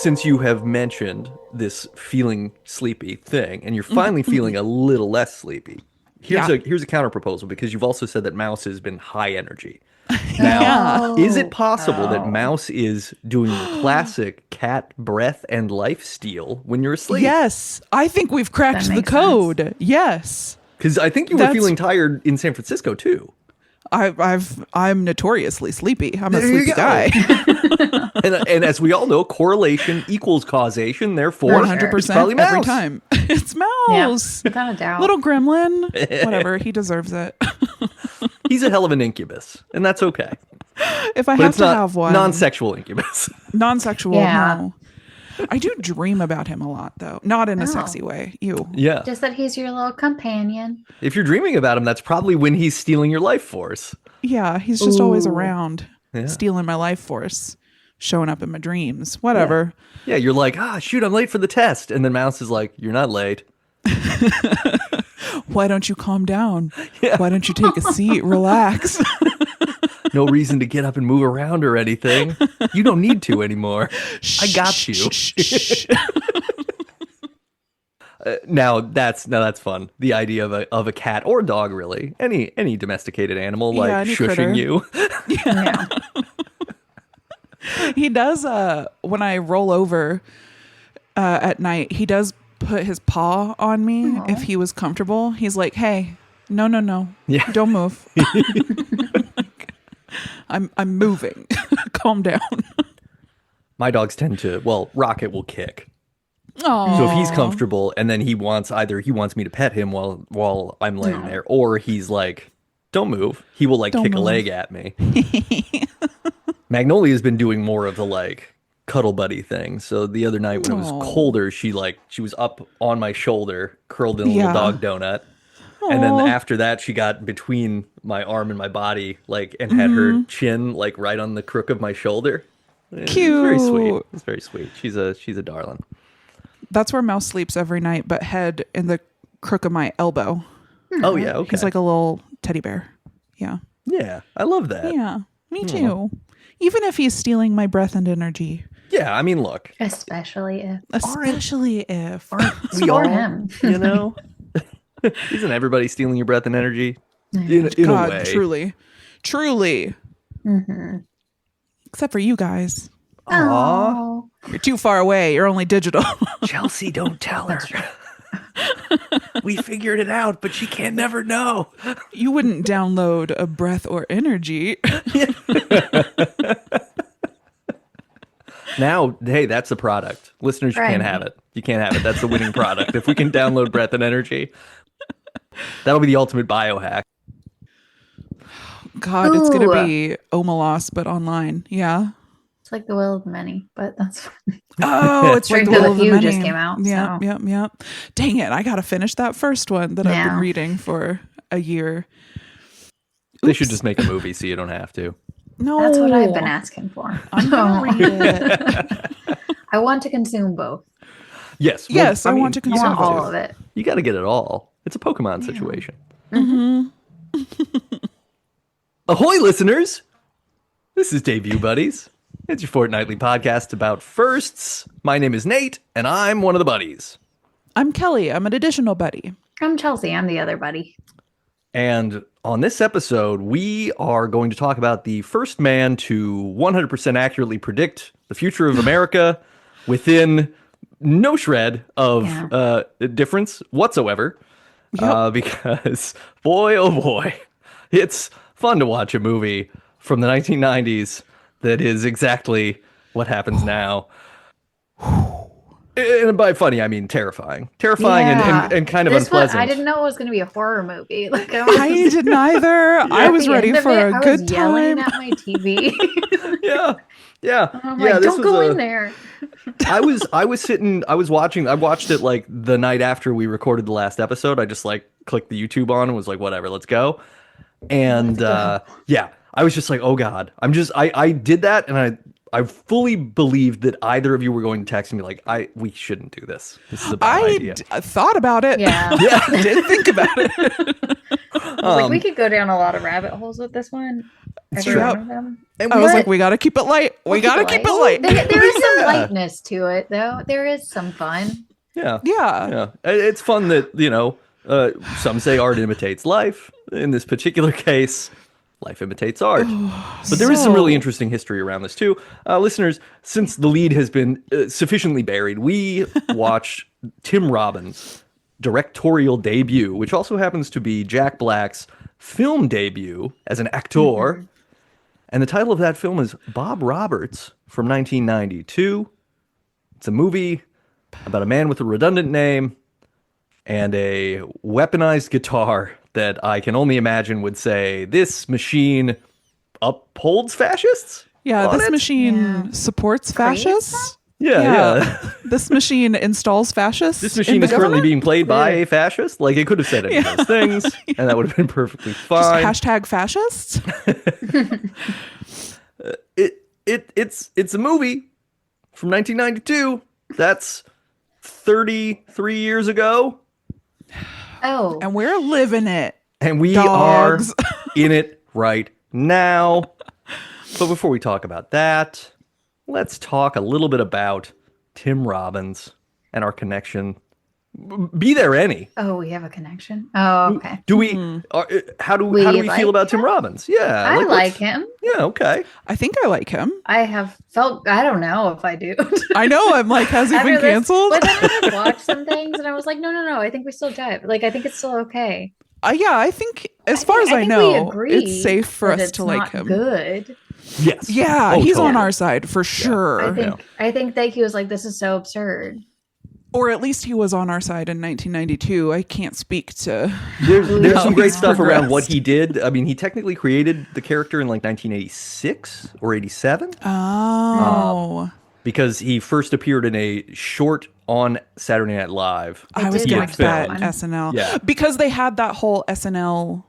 since you have mentioned this feeling sleepy thing, and you're finally feeling a little less sleepy, here's a counter proposal, because you've also said that Mouse has been high energy. Now, is it possible that Mouse is doing the classic cat breath and life steal when you're asleep? Yes, I think we've cracked the code. Sense. Yes, because I think you were feeling tired in San Francisco too. I'm notoriously sleepy. I'm a sleepy guy. and as we all know, correlation equals causation. Therefore, 100% every time. It's Mouse. Yeah, without a doubt. Little gremlin. Whatever. He deserves it. He's a hell of an incubus, and that's okay. If I have to have one. Non-sexual incubus. Non-sexual, no. I do dream about him a lot, though. Not in a sexy way. Ew. Yeah. Just that he's your little companion. If you're dreaming about him, that's probably when he's stealing your life force. Yeah, he's just always around, stealing my life force, showing up in my dreams, whatever. Yeah, you're like, shoot, I'm late for the test. And then Mouse is like, you're not late. Why don't you calm down? Yeah. Why don't you take a seat? Relax. No reason to get up and move around or anything. You don't need to anymore. I got you. Now that's fun. The idea of a cat or a dog, really, any domesticated animal, like shushing critter. You. Yeah. He does. When I roll over at night, he does put his paw on me. Aww. If he was comfortable. He's like, "Hey, no, yeah, don't move." I'm moving. Calm down. My dogs tend to, Rocket will kick. Aww. So if he's comfortable and then he wants me to pet him while I'm laying there, or he's like, don't move, he will kick a leg at me. Magnolia's been doing more of the cuddle buddy thing. So the other night when it was colder, she was up on my shoulder, curled in a little dog donut. And then after that, she got between my arm and my body, and had her chin right on the crook of my shoulder. Cute. Very sweet. It's very sweet. She's a darling. That's where Mouse sleeps every night, but head in the crook of my elbow. Oh yeah, okay. He's like a little teddy bear. Yeah. Yeah, I love that. Yeah, me too. Even if he's stealing my breath and energy. Yeah, I mean, look. Especially if. We all, him. You know. Isn't everybody stealing your breath and energy? In a way. Truly. Mm-hmm. Except for you guys. Aww. You're too far away. You're only digital. Chelsea, don't tell her. We figured it out, but she can never know. You wouldn't download a breath or energy. Now, hey, that's a product. Listeners, you can't have it. You can't have it. That's the winning product. If we can download breath and energy, that'll be the ultimate biohack. God, it's going to be Omelos, but online. Yeah. It's like the Will of the Many, but that's... Oh, it's like the Will of the Many. just came out. Yeah, so. yeah. Dang it. I got to finish that first one that I've been reading for a year. They should just make a movie so you don't have to. No. That's what I've been asking for. I'm going to read it. I want to consume both. Yes. Well, yes, I want to consume all of it. You got to get it all. It's a Pokemon situation. Mm-hmm. Ahoy, listeners! This is Debut Buddies. It's your fortnightly podcast about firsts. My name is Nate, and I'm one of the buddies. I'm Kelly. I'm an additional buddy. I'm Chelsea. I'm the other buddy. And on this episode, we are going to talk about the first man to 100% accurately predict the future of America within no shred of difference whatsoever. Yep. Because, boy, oh boy, it's fun to watch a movie from the 1990s that is exactly what happens now. And by funny, I mean terrifying. And kind of unpleasant. I didn't know it was going to be a horror movie. I didn't either. I was ready for a good time. Yelling at my TV. Yeah. I'm like, don't go in there. I watched it the night after we recorded the last episode. I just clicked the YouTube on and was like, whatever, let's go. And I was just like, oh God. I did that, and I fully believed that either of you were going to text me we shouldn't do this. This is a bad idea. I thought about it. Yeah. I did think about it. We could go down a lot of rabbit holes with this one. It's every true. one of them. And I was like, we got to keep it light. We got to keep it light. There is some lightness to it, though. There is some fun. Yeah. It's fun that, some say art imitates life. In this particular case, life imitates art. But there is some really interesting history around this, too. Listeners, since the lead has been sufficiently buried, we watch Tim Robbins' directorial debut, which also happens to be Jack Black's film debut as an actor. Mm-hmm. And the title of that film is Bob Roberts from 1992. It's a movie about a man with a redundant name and a weaponized guitar that I can only imagine would say, this machine upholds fascists? Yeah, this machine supports fascists. Yeah. This machine installs fascists. This machine is currently being played by a fascist. Like, it could have said any of those things, and that would have been perfectly fine. Just hashtag fascists. It's a movie from 1992. That's 33 years ago. Oh. And we're living it. And we are in it right now. But before we talk about that, let's talk a little bit about Tim Robbins and our connection. Be there any? Oh, we have a connection. Oh, okay. Do we? How do we feel about Tim Robbins? Yeah, I like him. Yeah, okay. I think I like him. I have felt. I don't know if I do. I know. I'm like, has he been canceled? But then I watched some things, and I was like, no. I think we still jive. Like, I think it's still okay. Yeah, I think as far as I know, it's safe for us to like him. Good. Yes. Yeah, he's on our side for sure. I think that he was like, this is so absurd. Or at least he was on our side in 1992. I can't speak to. There's some great stuff around what he did. I mean, he technically created the character in like 1986 or 87. Oh. Because he first appeared in a short on Saturday Night Live. I was going to that SNL. Yeah. Because they had that whole SNL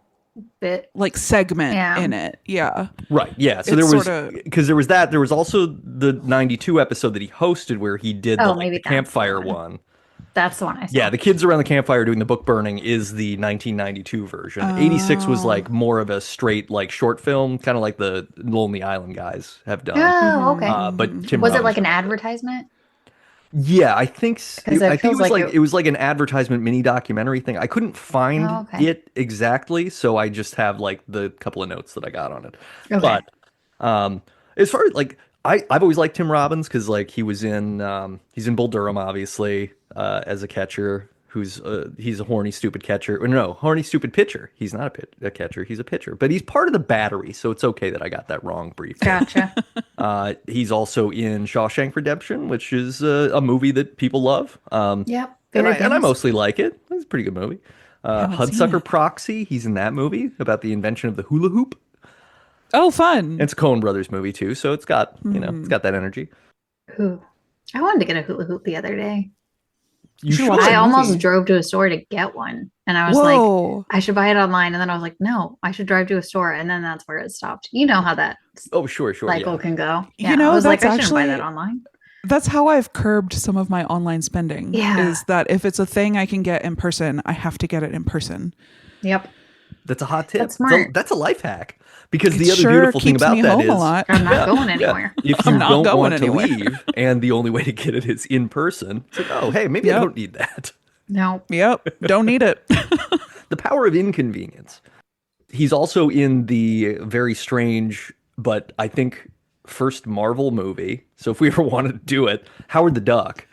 bit like segment in it. Yeah. Right. Yeah. So there was, because there was that. There was also the 92 episode that he hosted where he did the campfire one. That's the one I saw. Yeah. The kids around the campfire doing the book burning is the 1992 version. 86 was like more of a straight like short film, kind of like the Lonely Island guys have done. Oh, okay. But Tim was Robbins it like an advertisement? Yeah, I think it was like an advertisement mini documentary thing. I couldn't find it exactly, so I just have like the couple of notes that I got on it. Okay. But as far as like I've always liked Tim Robbins because like he's in Bull Durham obviously as a catcher he's a horny stupid catcher. No, horny stupid pitcher. He's not a catcher. He's a pitcher, but he's part of the Battery, so it's okay that I got that wrong briefly. Gotcha. He's also in Shawshank Redemption, which is a movie that people love. Yep. And I mostly like it. It's a pretty good movie. Hudsucker Proxy. He's in that movie about the invention of the hula hoop. Oh, fun! It's a Coen Brothers movie too, so it's got it's got that energy. Ooh. I wanted to get a hula hoop the other day. You should. I almost drove to a store to get one, and I was like, I should buy it online, and then I was like, no, I should drive to a store, and then that's where it stopped. You know how that sure cycle can go. Yeah, you know, I was like, I shouldn't buy that online. That's how I've curbed some of my online spending. Yeah, is that if it's a thing I can get in person, I have to get it in person. Yep. That's a hot tip. That's smart. That's a life hack. Because the other beautiful thing about that is I'm not going anywhere. If you don't want to leave, and the only way to get it is in person, it's like, oh, hey, maybe I don't need that. No. Yep. Don't need it. The power of inconvenience. He's also in the very strange, but I think first Marvel movie. So if we ever wanted to do it, Howard the Duck,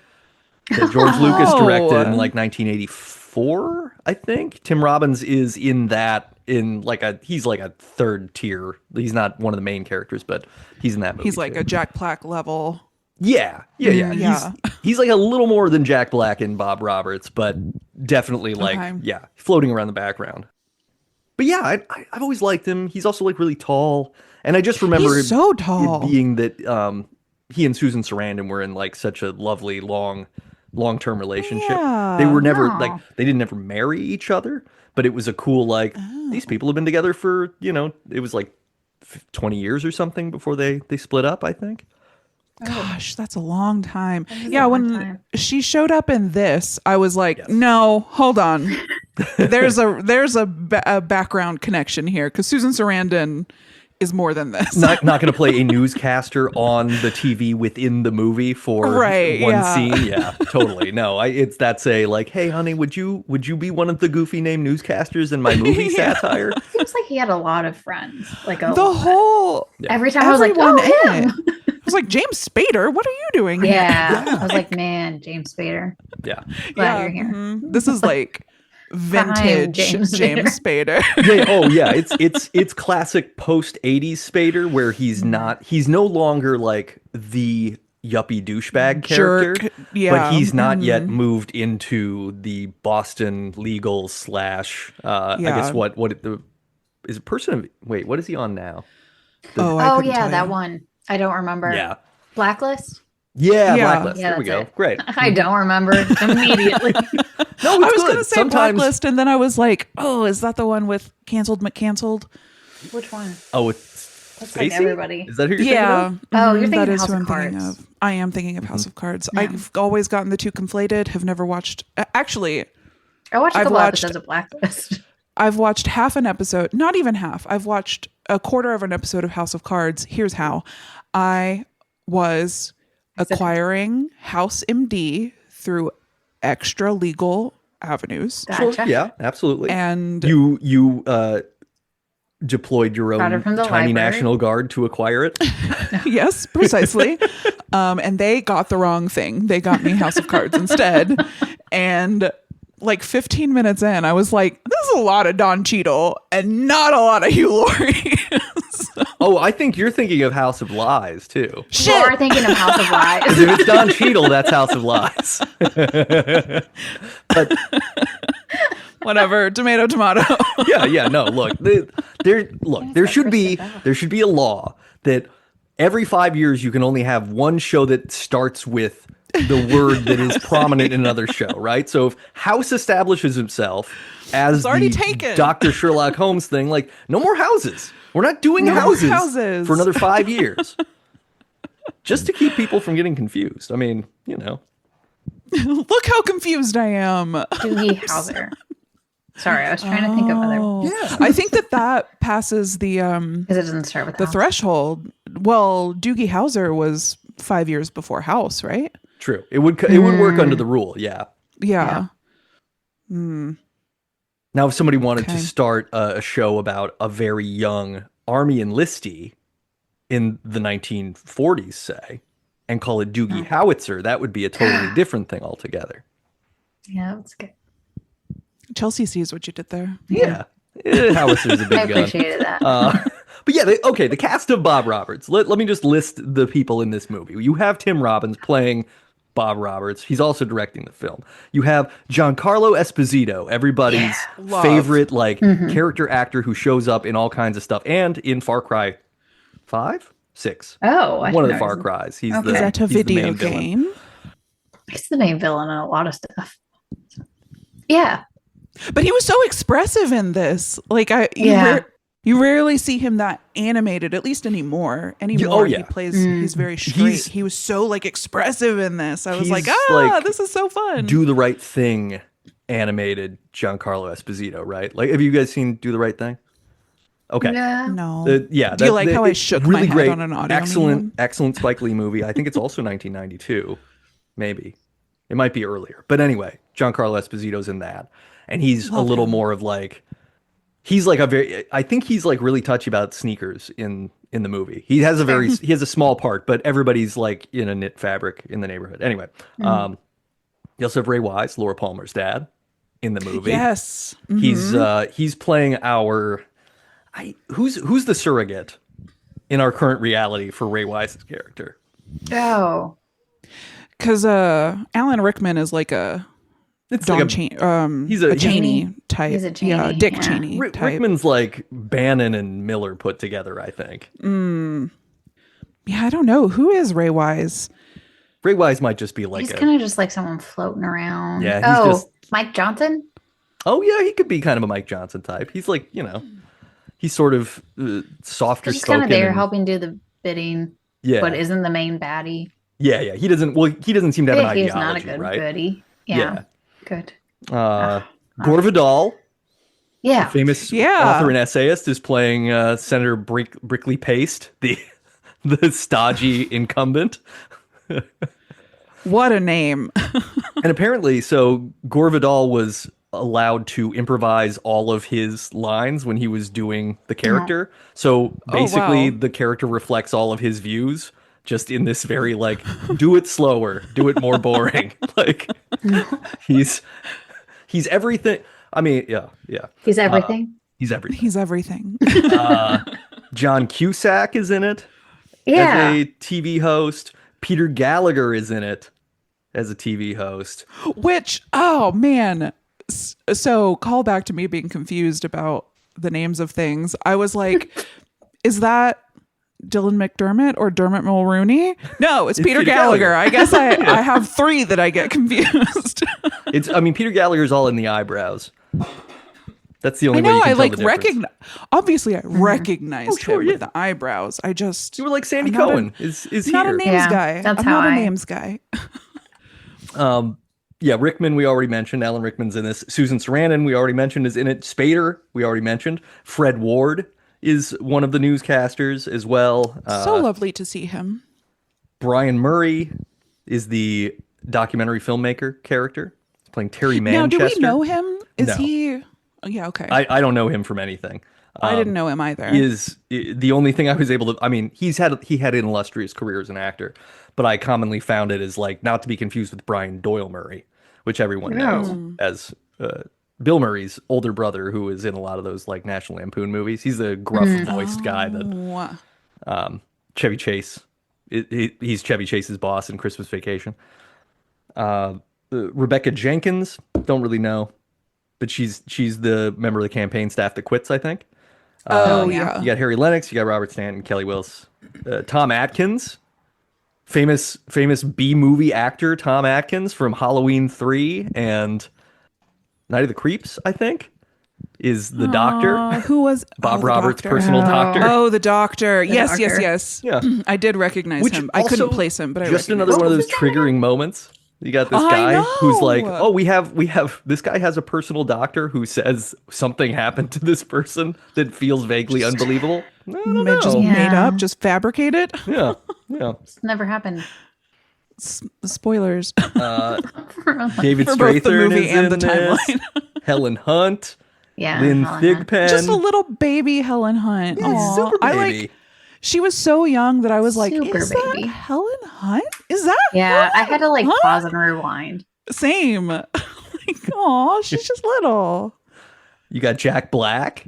that George Lucas directed in like 1984, I think. Tim Robbins is in that. He's like a third tier. He's not one of the main characters, but he's in that movie. He's like a Jack Black level. Yeah. He's like a little more than Jack Black and Bob Roberts, but definitely floating around the background. But yeah, I've always liked him. He's also like really tall, and I just remember he's so tall. It being that he and Susan Sarandon were in like such a lovely long-term relationship. Yeah. They were never they didn't ever marry each other. But it was a cool, these people have been together for, it was like 20 years or something before they split up, I think. Gosh, that's a long time. Yeah, when she showed up in this, I was like, no, hold on. There's a background connection here because Susan Sarandon is more than this. Not going to play a newscaster on the TV within the movie for one scene. Yeah, totally. No, that's a like, hey, honey, would you be one of the goofy name newscasters in my movie satire? It seems like he had a lot of friends. Like every time I was like, I was like, James Spader, what are you doing? Yeah. I was like, man, James Spader. Yeah. Glad you're here. Mm-hmm. This is like vintage James Spader. It's classic post 80s Spader where he's no longer like the yuppie douchebag character, but he's not yet moved into the Boston legal / I guess what is a person of, wait, what is he on now? That one. I don't remember. Yeah. Blacklist? Yeah, Blacklist. There we go. It. Great. I don't remember immediately. No, I was going to say Blacklist, and then I was like, oh, is that the one with Canceled McCanceled? Which one? Oh, it's Looks like everybody. Is that who you're thinking of? Oh, you're thinking that of is House who of I'm Cards. thinking of. I am thinking of House of Cards. Yeah. I've always gotten the two conflated, have never watched... Actually... I watched a couple episodes of Blacklist. I've watched half an episode, not even half. I've watched a quarter of an episode of House of Cards. Here's how. I was acquiring House MD through extra legal avenues. Gotcha. Sure. Yeah, absolutely. And you deployed your own tiny library. National Guard to acquire it? Yes, precisely. And they got the wrong thing. They got me House of Cards instead. And like 15 minutes in, I was like, this is a lot of Don Cheadle and not a lot of Hugh Laurie. Oh, I think you're thinking of House of Lies, too. You are thinking of House of Lies. If it's Don Cheadle, that's House of Lies. But whatever, tomato. Yeah. No, look, there should be a law that every 5 years you can only have one show that starts with the word that is prominent in another show, right? So if House establishes himself as the Dr. Sherlock Holmes thing, like, no more houses. We're not doing houses for another 5 years. Just to keep people from getting confused. I mean, Look how confused I am. Doogie Howser. Sorry, I was trying to think of other. Yeah. I think that passes the because it doesn't start with the threshold. Well, Doogie Howser was 5 years before House, right? True. It would work under the rule. Yeah. Yeah. Now, if somebody wanted to start a show about a very young army enlistee in the 1940s, say, and call it Doogie Howitzer, that would be a totally different thing altogether. Yeah, that's good. Chelsea sees what you did there. Yeah. Howitzer's a big gun. I appreciated that. But yeah, the cast of Bob Roberts. Let me just list the people in this movie. You have Tim Robbins playing Bob Roberts. He's also directing the film. You have Giancarlo Esposito, everybody's favorite character actor who shows up in all kinds of stuff, and in Far Cry 5, 6. Oh, one of the Far Cries. He's is that a video game? Villain. He's the main villain in a lot of stuff. Yeah, but he was so expressive in this. Like you rarely see him that animated, at least anymore. He plays. He's very straight. He was so like expressive in this. I was like, this is so fun. Do the Right Thing, animated Giancarlo Esposito, right? Like, have you guys seen Do the Right Thing? Okay. No. Do you like how I shook really my head on an audio? Excellent Spike Lee movie. I think it's also 1992, maybe. It might be earlier, but anyway, Giancarlo Esposito's in that, and he's a little more of like. He's like I think he's like really touchy about sneakers in the movie. He has a small part, but everybody's like in a knit fabric in the neighborhood. Anyway, you also have Ray Wise, Laura Palmer's dad, in the movie. Yes. He's playing who's the surrogate in our current reality for Ray Wise's character? Oh. Because Alan Rickman is like a It's Don like he's a Cheney type. He's a Cheney, yeah, Dick Cheney type. Rickman's like Bannon and Miller put together, I think. Yeah, I don't know. Who is Ray Wise? Ray Wise might just be like he's kind of just like someone floating around. Yeah, he's just Mike Johnson? Oh yeah, he could be kind of a Mike Johnson type. He's like, he's sort of softer spoken. He's kind of there helping do the bidding, but isn't the main baddie. Yeah. He doesn't seem to have an ideology, he's not a good goodie. Yeah. Good. Gore Vidal Yeah. Famous author and essayist is playing Senator Brickley Paste, the stodgy incumbent. What a name. And apparently, so Gore Vidal was allowed to improvise all of his lines when he was doing the character. So basically, the character reflects all of his views, just in this very like, do it slower, do it more boring. Like he's everything. I mean, yeah. He's everything. He's everything. He's everything. John Cusack is in it as a TV host. Peter Gallagher is in it as a TV host. Which, oh man. So call back to me being confused about the names of things. I was like, is that Dylan McDermott or Dermot Mulrooney? No, it's Peter Gallagher. I guess I have three that I get confused. Peter Gallagher's all in the eyebrows. That's the only way you can tell the difference. Obviously, I recognized him with the eyebrows. You were like Sandy Cohen is not here. a names guy. That's I'm how not I... a names guy. Rickman, we already mentioned. Alan Rickman's in this. Susan Sarandon, we already mentioned, is in it. Spader, we already mentioned. Fred Ward is one of the newscasters as well. So lovely to see him. Brian Murray is the documentary filmmaker character. He's playing Terry Manchester. Now, do we know him? Is No. he... Oh, yeah, okay. I don't know him from anything. I didn't know him either. Is the only thing I was able to. I mean, he had an illustrious career as an actor, but I commonly found it as like not to be confused with Brian Doyle Murray, which everyone knows as Bill Murray's older brother, who is in a lot of those like National Lampoon movies. He's a gruff voiced guy that Chevy Chase. He's Chevy Chase's boss in Christmas Vacation. Rebecca Jenkins, don't really know. But she's the member of the campaign staff that quits, I think. Yeah. You got Harry Lennox, you got Robert Stanton, Kelly Wills, Tom Atkins, famous B-movie actor Tom Atkins from Halloween 3 and Night of the Creeps, I think, is the doctor. Who was Bob Roberts' personal doctor. Oh, the doctor. The Yes. Yeah, I did recognize him. I couldn't place him, but I just recognized another one of him. those triggering moments. You got this guy who's like, oh, we have this guy has a personal doctor who says something happened to this person that feels vaguely unbelievable. Just made up, just fabricated. Yeah. It's never happened. Spoilers. David For both the Strathairn movie is and in the this. timeline. Helen Hunt. Yeah. Lynn Helen Hunt. Thigpen. Just a little baby Helen Hunt. Aw. super baby. She was so young that I was like, Super is baby. that Helen Hunt? Is that Yeah, Helen I had to like Hunt? pause and rewind. Same. Like, aw, she's just little. You got Jack Black,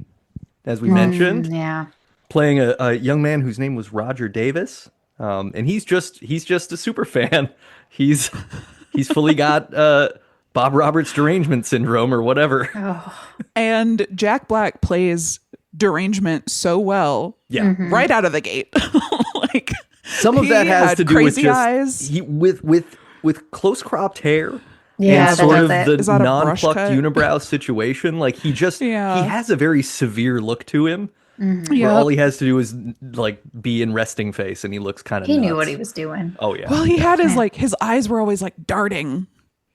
as we mentioned, Yeah. playing a young man whose name was Roger Davis. And he's just a super fan. He's fully got Bob Roberts derangement syndrome or whatever. Oh. And Jack Black plays derangement so well. Yeah. Right out of the gate. Like Some of he that has had to do with crazy just eyes. with close cropped hair. Yeah, and that sort of does it. the Is that a brush non-plucked cut? unibrow situation. Like he has a very severe look to him. Where all he has to do is like be in resting face and he looks kind of He nuts. knew what he was doing. Oh yeah. Well, he had his eyes were always like darting.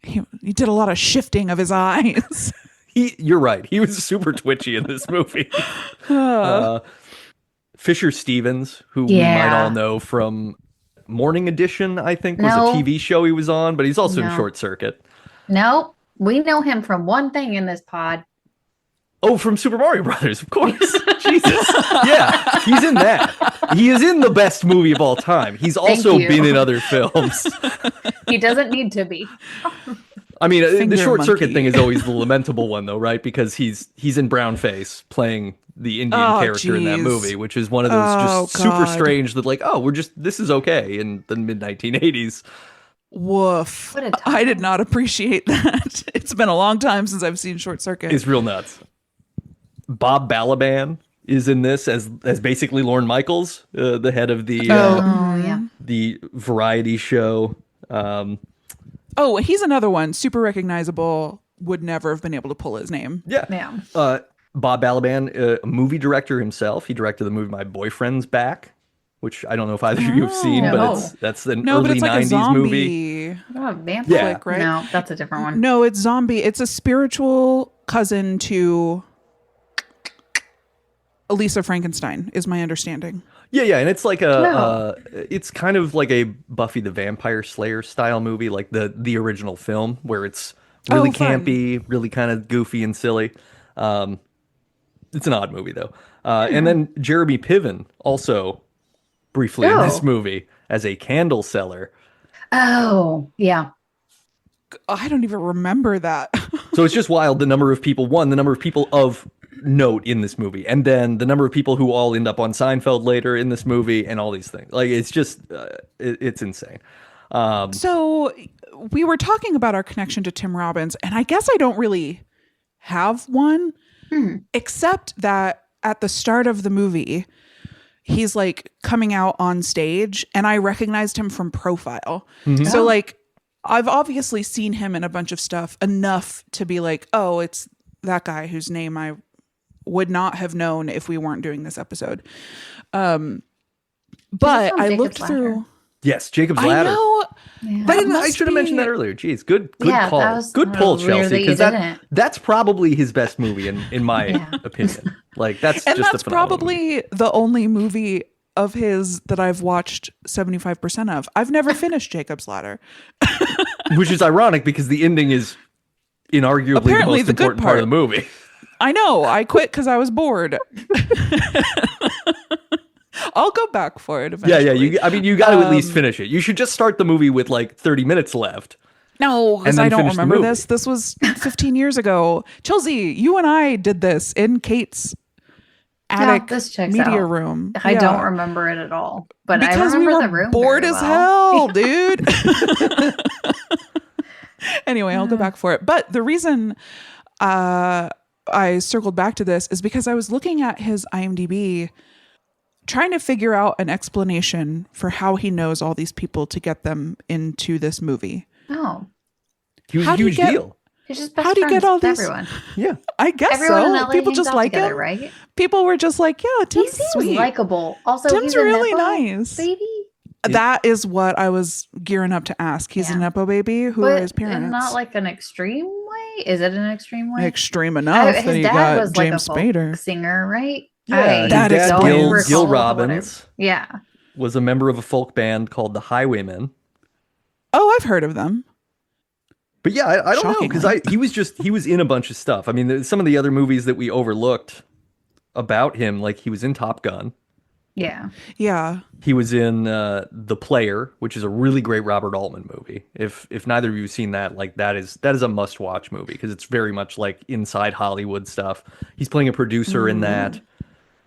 He did a lot of shifting of his eyes. You're right. He was super twitchy in this movie. Fisher Stevens, who we might all know from Morning Edition, I think was a TV show he was on, but he's also in Short Circuit. No, we know him from one thing in this pod. Oh, from Super Mario Brothers, of course. Jesus. Yeah, he's in that. He is in the best movie of all time. He's also been in other films. He doesn't need to be. I mean, Finger the Short monkey. Circuit thing is always the lamentable one, though, right? Because he's in brown face playing the Indian character in that geez. movie, which is one of those super strange that like, oh, this is okay in the mid 1980s. Woof. What a time. I did not appreciate that. It's been a long time since I've seen Short Circuit. It's real nuts. Bob Balaban is in this as basically Lorne Michaels, the head of the the variety show. Oh, he's another one. Super recognizable. Would never have been able to pull his name. Yeah. Bob Balaban, a movie director himself. He directed the movie My Boyfriend's Back, which I don't know if either of you have seen, but that's an but early it's like 90s a zombie movie. Oh, vampire. Yeah. Flick, right? No, that's a different one. No, it's zombie. It's a spiritual cousin to Lisa Frankenstein is my understanding. Yeah, and it's like it's kind of like a Buffy the Vampire Slayer style movie, like the original film, where it's really campy, really kind of goofy and silly. It's an odd movie though. And then Jeremy Piven also briefly in this movie as a candle seller. Oh, yeah. I don't even remember that. So it's just wild the number of people of note in this movie, and then the number of people who all end up on Seinfeld later in this movie, and all these things. Like, it's just it's insane. So we were talking about our connection to Tim Robbins, and I guess I don't really have one, except that at the start of the movie, he's like coming out on stage, and I recognized him from Profile. So like, I've obviously seen him in a bunch of stuff enough to be like, oh, it's that guy whose name I would not have known if we weren't doing this episode. But I looked through. Yes, Jacob's Ladder. I know. Yeah. I should have mentioned that earlier. Jeez, good call. Good pull, weird Chelsea, because that's probably his best movie in my opinion. Like, that's and just that's a phenomenal probably movie. the only movie of his that I've watched 75% of. I've never finished Jacob's Ladder. Which is ironic because the ending is inarguably Apparently the most important part of the movie. I know. I quit because I was bored. I'll go back for it eventually. Yeah. You got to at least finish it. You should just start the movie with like 30 minutes left. No, because I don't remember this. This was 15 years ago. Chelsea, you and I did this in Kate's attic media room. I don't remember it at all, but because I remember we were the room bored as hell, dude. Anyway, I'll go back for it. But the reason I circled back to this is because I was looking at his IMDb, trying to figure out an explanation for how he knows all these people to get them into this movie. Oh, he was a huge deal. How do you get all these? Everyone. Yeah, I guess everyone so. in LA People just like together, him, right? People were just like, "Yeah, Tim's he seems sweet, likable." Also, Tim's he's a really Nepo nice, baby. That is what I was gearing up to ask. He's a Nepo baby. Who are his parents? And not like an extreme way. Is it an extreme way? Extreme enough that he got was James like a Spader singer, right? Yeah, his dad, Gil Robbins, was a member of a folk band called the Highwaymen. Oh, I've heard of them. But yeah, I don't know, because he was in a bunch of stuff. I mean, some of the other movies that we overlooked about him, like he was in Top Gun. Yeah. He was in The Player, which is a really great Robert Altman movie. If neither of you have seen that, like that is a must-watch movie because it's very much like inside Hollywood stuff. He's playing a producer in that.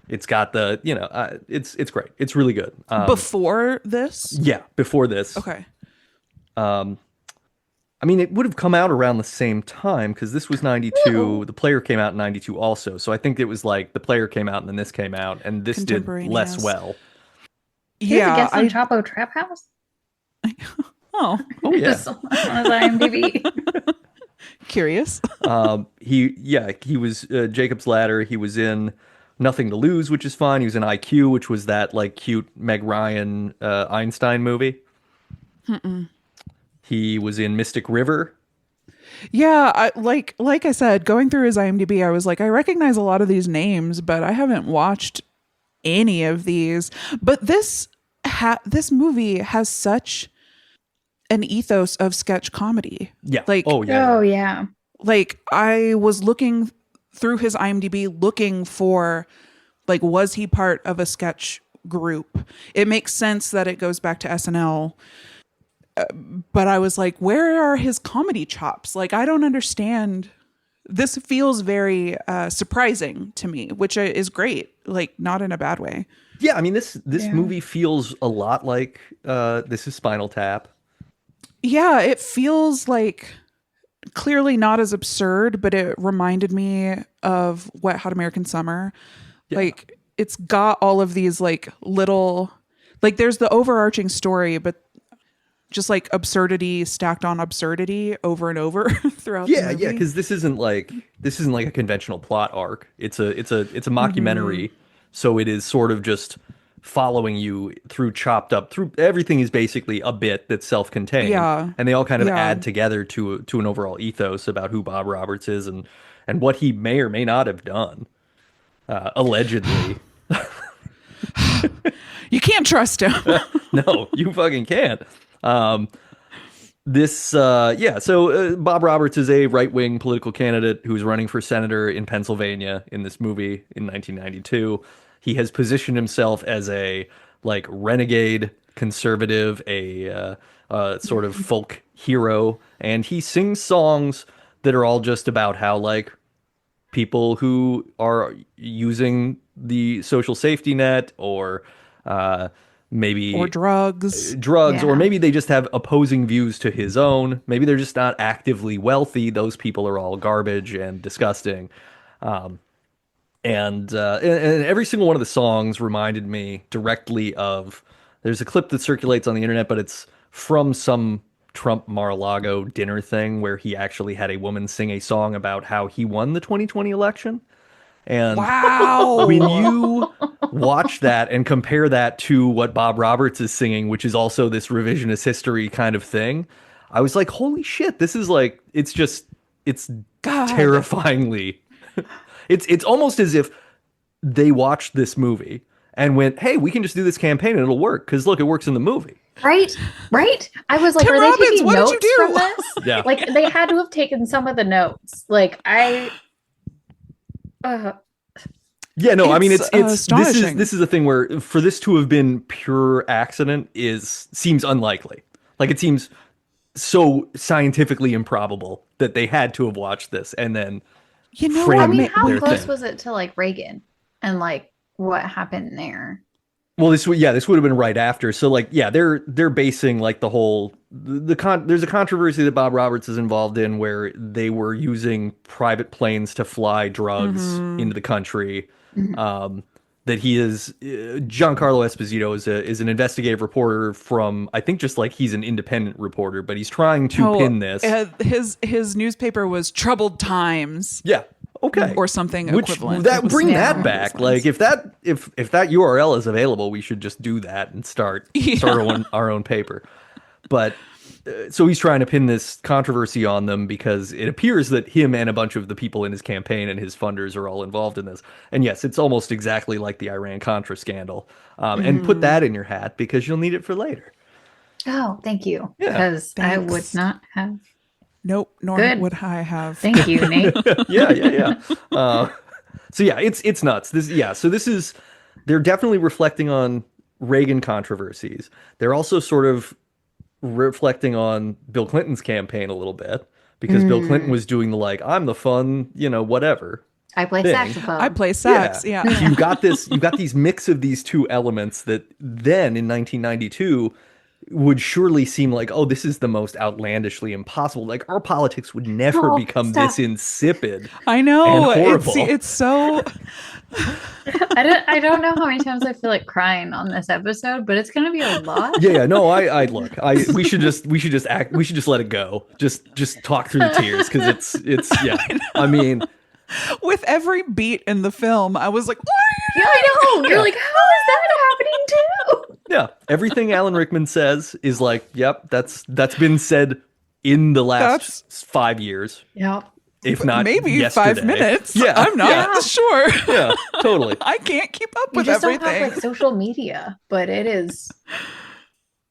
It's got the, it's great. It's really good. Before this? Yeah, before this. Okay. I mean, it would have come out around the same time because this was 92. The Player came out in 92 also. So I think it was like The Player came out and then this came out and this did less well. Yeah. Guest on Chapo Trap House? Oh yeah. Just on his IMDb. Curious. He was Jacob's Ladder. He was in Nothing to Lose, which is fun. He was in IQ, which was that like cute Meg Ryan Einstein movie. He was in Mystic River. Yeah, like I said, going through his IMDb, I was like, I recognize a lot of these names, but I haven't watched any of these. But this movie has such an ethos of sketch comedy. Yeah. Like, oh yeah. Like, I was looking through his IMDb looking for, like, was he part of a sketch group? It makes sense that it goes back to SNL. But I was like, where are his comedy chops? Like, I don't understand. This feels very surprising to me, which is great. Like, not in a bad way. Yeah, I mean, this movie feels a lot like this is Spinal Tap. Yeah, it feels like clearly not as absurd, but it reminded me of Wet Hot American Summer. Yeah. Like, it's got all of these like little, like there's the overarching story, but just like absurdity stacked on absurdity over and over throughout the movie. Yeah, because this isn't like a conventional plot arc. It's a mockumentary, so it is sort of just following you through everything is basically a bit that's self-contained. Yeah. And they all kind of add together to an overall ethos about who Bob Roberts is and what he may or may not have done. allegedly. You can't trust him. No, you fucking can't. So Bob Roberts is a right-wing political candidate who's running for senator in Pennsylvania in this movie in 1992. He has positioned himself as a like renegade conservative, a sort of folk hero, and he sings songs that are all just about how like people who are using the social safety net or maybe Or drugs. or maybe they just have opposing views to his own. Maybe they're just not actively wealthy. Those people are all garbage and disgusting. And every single one of the songs reminded me directly of. There's a clip that circulates on the internet, but it's from some Trump Mar-a-Lago dinner thing where he actually had a woman sing a song about how he won the 2020 election. And wow. when you watch that and compare that to what Bob Roberts is singing, which is also this revisionist history kind of thing, I was like, holy shit, this is like, it's God. terrifyingly. It's almost as if they watched this movie and went, hey, we can just do this campaign and it'll work. Because look, it works in the movie. Right. I was like, Tim are Robbins, they taking what did notes you do? from this? Yeah. Like they had to have taken some of the notes. Like Yeah, no, I mean it's astonishing. this is a thing where for this to have been pure accident seems unlikely. Like it seems so scientifically improbable that they had to have watched this and then what? I mean, how their close thing. was it to like Reagan and like what happened there? Well, this would have been right after. So like, yeah, they're basing like the whole there's a controversy that Bob Roberts is involved in where they were using private planes to fly drugs into the country. That he is Giancarlo Esposito is an investigative reporter from I think just like he's an independent reporter, but he's trying to pin this. His newspaper was Troubled Times. Yeah. Okay. Or something equivalent. That bring that back. Like if that URL is available, we should just do that and start our own paper. But so he's trying to pin this controversy on them because it appears that him and a bunch of the people in his campaign and his funders are all involved in this. And yes, it's almost exactly like the Iran-Contra scandal. And put that in your hat because you'll need it for later. Oh, thank you. Yeah. Because I would not have. Nope, nor would I have. Thank you, Nate. Yeah. So yeah, it's nuts. They're definitely reflecting on Reagan controversies. They're also sort of reflecting on Bill Clinton's campaign a little bit because Bill Clinton was doing the like, I'm the fun, whatever. I play thing. saxophone. I play sax. Yeah. So you got these mix of these two elements that then in 1992 would surely seem like, oh, this is the most outlandishly impossible. Like our politics would never become this insipid. I know. And horrible. It's so. I don't know how many times I feel like crying on this episode, but it's gonna be a lot. Yeah. No, we should just let it go. Just talk through the tears because it's yeah. I mean, with every beat in the film, I was like, what? Yeah, I know. You're like, how is that happening too? Yeah, everything Alan Rickman says is like, yep, that's been said in the last 5 years. Yeah. If not maybe yesterday. 5 minutes. Yeah, I'm not sure. Yeah, totally. I can't keep up You with just everything. don't have like social media, but it is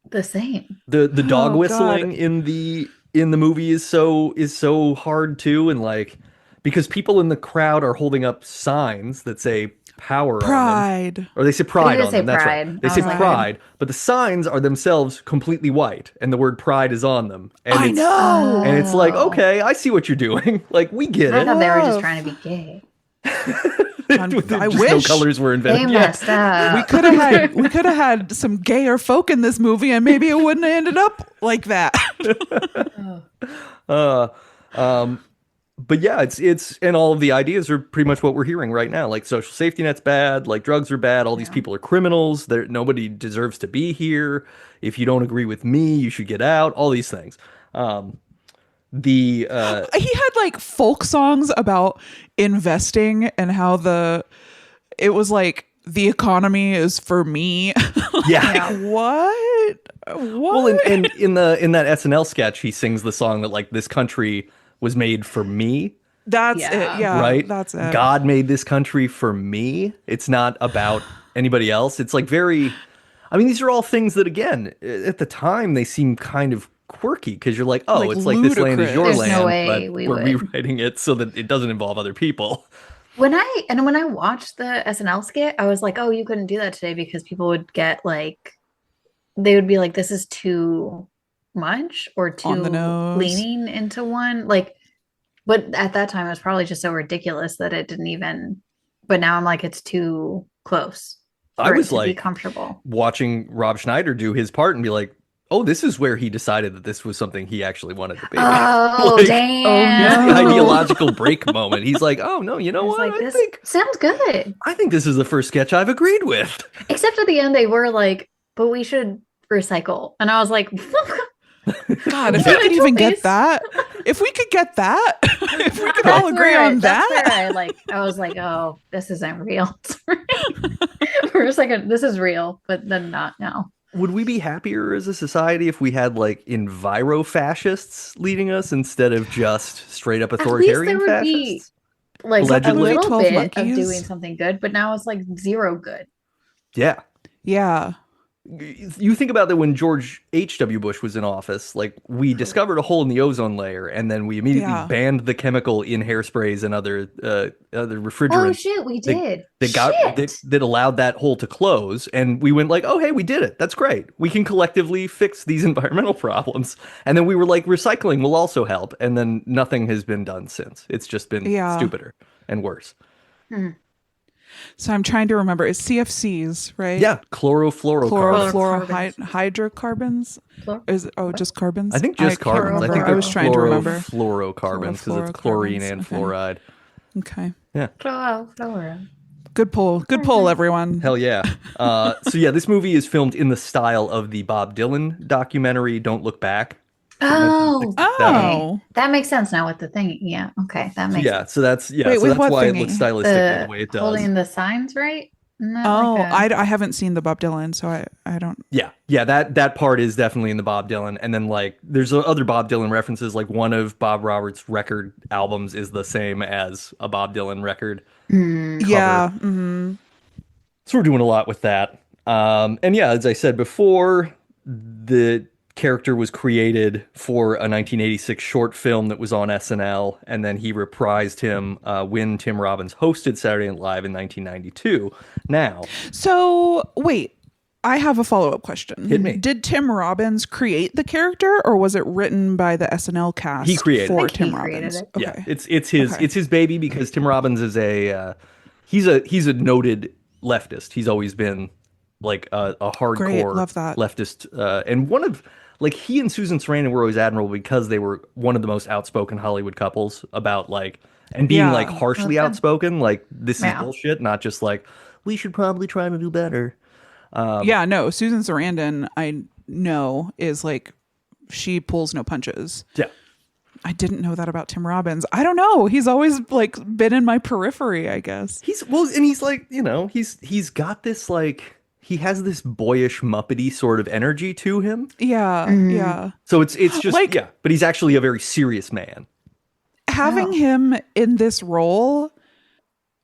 the same. The dog whistling God. in the movie is so hard too, and like because people in the crowd are holding up signs that say power Pride. on them. Or they say pride They on say them. That's pride. right. They I say was like- pride, but the signs are themselves completely white, and the word pride is on them. And I it's, know. And it's like, okay, I see what you're doing. Like, we get I it. thought they were just trying to be gay. I Just wish no colors were They invented. messed up. we could have had some gayer folk in this movie, and maybe it wouldn't have ended up like that. But yeah, it's and all of the ideas are pretty much what we're hearing right now. Like social safety net's bad, like drugs are bad, all these people are criminals, nobody deserves to be here. If you don't agree with me, you should get out, all these things. He had like folk songs about investing and how it was like the economy is for me. Yeah. What? Well, and in that SNL sketch, he sings the song that like this country was made for me. That's it. Yeah, right? That's it. God made this country for me. It's not about anybody else. It's like very, I mean, these are all things that, again, at the time, they seem kind of quirky because you're like, oh, Like it's like this land is your There's land, no way but we we're would. rewriting it so that it doesn't involve other people. When I watched the SNL skit, I was like, oh, you couldn't do that today because people would get like, they would be like, this is too much or On the too nose. leaning into one. Like, but at that time, it was probably just so ridiculous that it didn't even. But now I'm like, it's too close I for it was to be like comfortable. watching Rob Schneider do his part and be like, oh, this is where he decided that this was something he actually wanted to be. Oh, Like, damn. Here's the ideological break moment. He's like, oh, no, you know It's what? like, I this think sounds good. this is the first sketch I've agreed with. Except at the end, they were like, but we should recycle. And I was like, God, if we could even get Please. that, if we could get that, if we could That's all agree where on that's that. where I was like, oh, this isn't real. For a second, this is real, but then not now. Would we be happier as a society if we had like enviro-fascists leading us instead of just straight up At least authoritarian there would be fascists? like Allegedly. a little 12 bit monkeys. of doing something good, but now it's like zero good. Yeah. Yeah. You think about that when George H.W. Bush was in office, like we discovered a hole in the ozone layer and then we immediately Yeah. banned the chemical in hairsprays and other refrigerants. Oh shit, we did. That allowed that hole to close, and we went like, oh hey, we did it, that's great, we can collectively fix these environmental problems. And then we were like, recycling will also help, and then nothing has been done since. It's just been stupider and worse. So I'm trying to remember. It's CFCs, right? Yeah, chlorofluorocarbons. Hydrocarbons. Is it, just carbons? I think just can't carbons. I remember. think I was trying to remember. Fluorocarbons because it's chlorine and fluoride. Okay. Yeah. Flora. Good pull. Good pull, everyone. Hell yeah. So yeah, this movie is filmed in the style of the Bob Dylan documentary "Don't Look Back." Oh, Oh. that makes sense now with the thing. Yeah, okay, that makes sense. So that's Wait, so with that's what why thingy? it looks stylistically the way it does. Holding the signs right. Isn't that Oh, like I haven't seen the Bob Dylan, so I don't. Yeah, that part is definitely in the Bob Dylan, and then like there's other Bob Dylan references. Like one of Bob Roberts' record albums is the same as a Bob Dylan record. Yeah. Mm-hmm. So we're doing a lot with that. And yeah, as I said before, the character was created for a 1986 short film that was on SNL, and then he reprised him when Tim Robbins hosted Saturday Night Live in 1992. Now, So wait, I have a follow-up question. Hit me. Did Tim Robbins create the character, or was it written by the SNL cast? He created for it. Tim He created Robbins. it. Okay. yeah, it's his baby because Tim Robbins is he's a noted leftist. He's always been like a hardcore Great, love that. leftist, and one of like he and Susan Sarandon were always admirable because they were one of the most outspoken Hollywood couples about like and being Yeah. like harshly Okay. outspoken, like this is Yeah. bullshit, not just like we should probably try to do better. Yeah, no, Susan Sarandon, I know, is like, she pulls no punches. Yeah. I didn't know that about Tim Robbins. I don't know. He's always like been in my periphery, I guess. He's like, you know, he's got this like he has this boyish Muppety sort of energy to him. Yeah, yeah. So it's just Like- yeah, but he's actually a very serious man. Having him in this role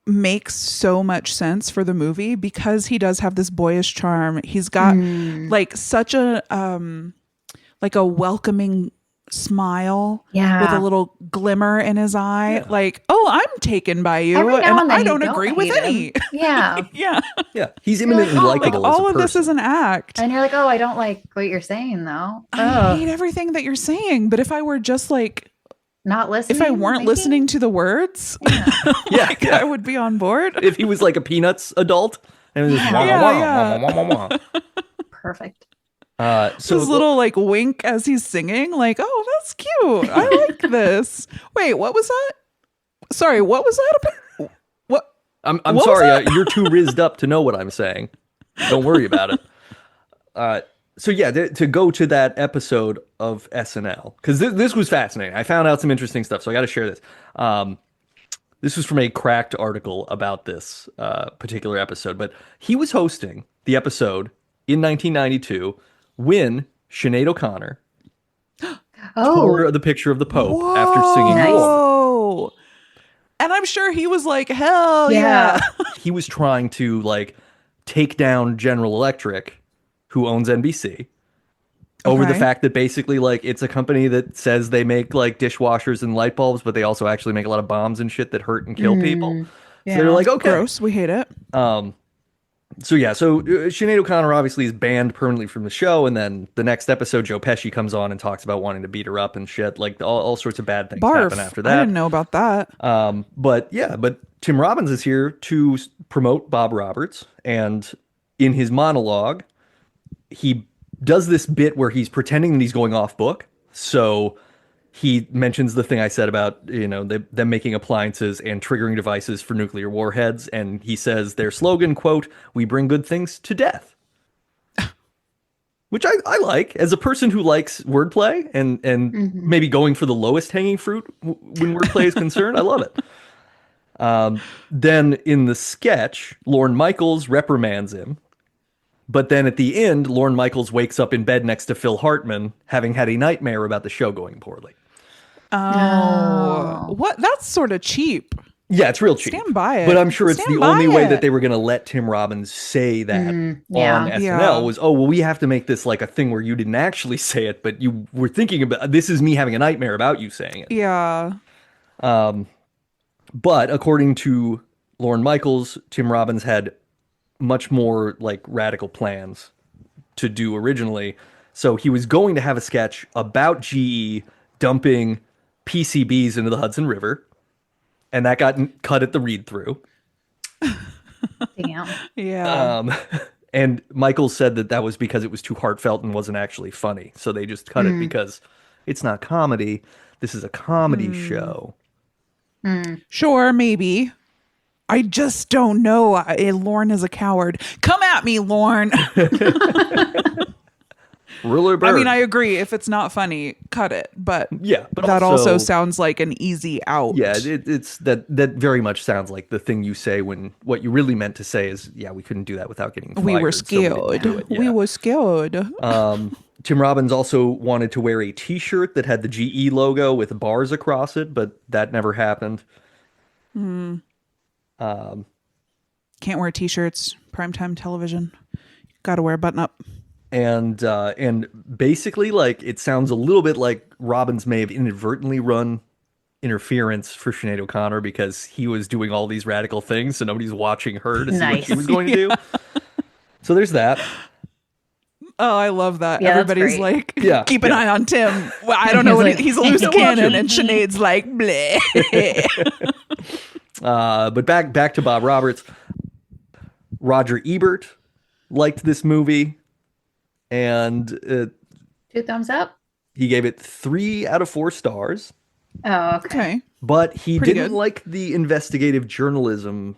makes so much sense for the movie because he does have this boyish charm. He's got like such a like a welcoming smile with a little glimmer in his eye. Like, oh, I'm taken by you, Every now and then I you don't agree with hate any. him. Yeah. Yeah, Yeah, he's eminently like, oh, likable. like as a all of this person. is an act. And you're like, oh, I don't like what you're saying though. I hate everything that you're saying, but if I were just like, Not listening. if I weren't maybe? listening to the words, Yeah, like, yeah. I would be on board. If he was like a Peanuts adult and it was just wah, Yeah, wah, yeah. wah, wah, wah, wah, Perfect. wah. So His little like wink as he's singing, like, oh, that's cute. I like this. Wait, what was that? Sorry, what was that about? What? I'm what was sorry, that? you're too rizzed up to know what I'm saying. Don't worry about it. So yeah, to go to that episode of SNL, because this was fascinating. I found out some interesting stuff, so I got to share this. This was from a Cracked article about this particular episode, but he was hosting the episode in 1992 when Sinead O'Connor Oh, tore the picture of the Pope after singing Nice. War. Whoa. And I'm sure he was like, hell yeah. He was trying to like take down General Electric, who owns NBC, over the Okay. fact that basically like it's a company that says they make like dishwashers and light bulbs, but they also actually make a lot of bombs and shit that hurt and kill people. So they're Yeah. like, okay. Gross. We hate it. So yeah, so Sinead O'Connor obviously is banned permanently from the show, and then the next episode, Joe Pesci comes on and talks about wanting to beat her up and shit. Like all sorts of bad things happen Barf. after I that. didn't know about that. But Tim Robbins is here to promote Bob Roberts, and in his monologue, he does this bit where he's pretending that he's going off book. So he mentions the thing I said about, you know, them making appliances and triggering devices for nuclear warheads. And he says their slogan, quote, "We bring good things to death." Which I like as a person who likes wordplay and maybe going for the lowest hanging fruit when wordplay is concerned. I love it. Then in the sketch, Lorne Michaels reprimands him. But then at the end, Lorne Michaels wakes up in bed next to Phil Hartman, having had a nightmare about the show going poorly. Oh, what? That's sort of cheap. Yeah, it's real cheap. Stand by it. But I'm sure it's Stand the by only way it. that they were going to let Tim Robbins say that on SNL Yeah. was, oh, well, we have to make this like a thing where you didn't actually say it, but you were thinking about, this is me having a nightmare about you saying it. Yeah. But according to Lorne Michaels, Tim Robbins had much more like radical plans to do originally. So he was going to have a sketch about GE dumping PCBs into the Hudson River, and that got cut at the read through. Damn. Yeah. And Michaels said that was because it was too heartfelt and wasn't actually funny. So they just cut it because it's not comedy. This is a comedy show. Sure, maybe. I just don't know. Lorne is a coward. Come at me, Lorne. Ruler bird. I mean, I agree. If it's not funny, cut it. But yeah, but that also sounds like an easy out. Yeah, it's that very much sounds like the thing you say when what you really meant to say is, yeah, we couldn't do that without getting fired. We were so we didn't scared. do it. We Yeah. were scared. Tim Robbins also wanted to wear a T-shirt that had the GE logo with bars across it, but that never happened. Can't wear t-shirts. Primetime television. Got to wear a button up. And basically, like, it sounds a little bit like Robbins may have inadvertently run interference for Sinead O'Connor because he was doing all these radical things, so nobody's watching her to see what she was going to do. So there's that. Oh, I love that. Yeah, that's Everybody's great. like, Yeah, keep an yeah. eye on Tim. Well, I don't know He's what like, he's a "Ain't loose no cannon, watching." and Sinead's like, bleh. But back to Bob Roberts. Roger Ebert liked this movie, and 2 thumbs up. he gave it 3 out of 4 stars. Oh, okay. Okay. But he Pretty didn't good. like the investigative journalism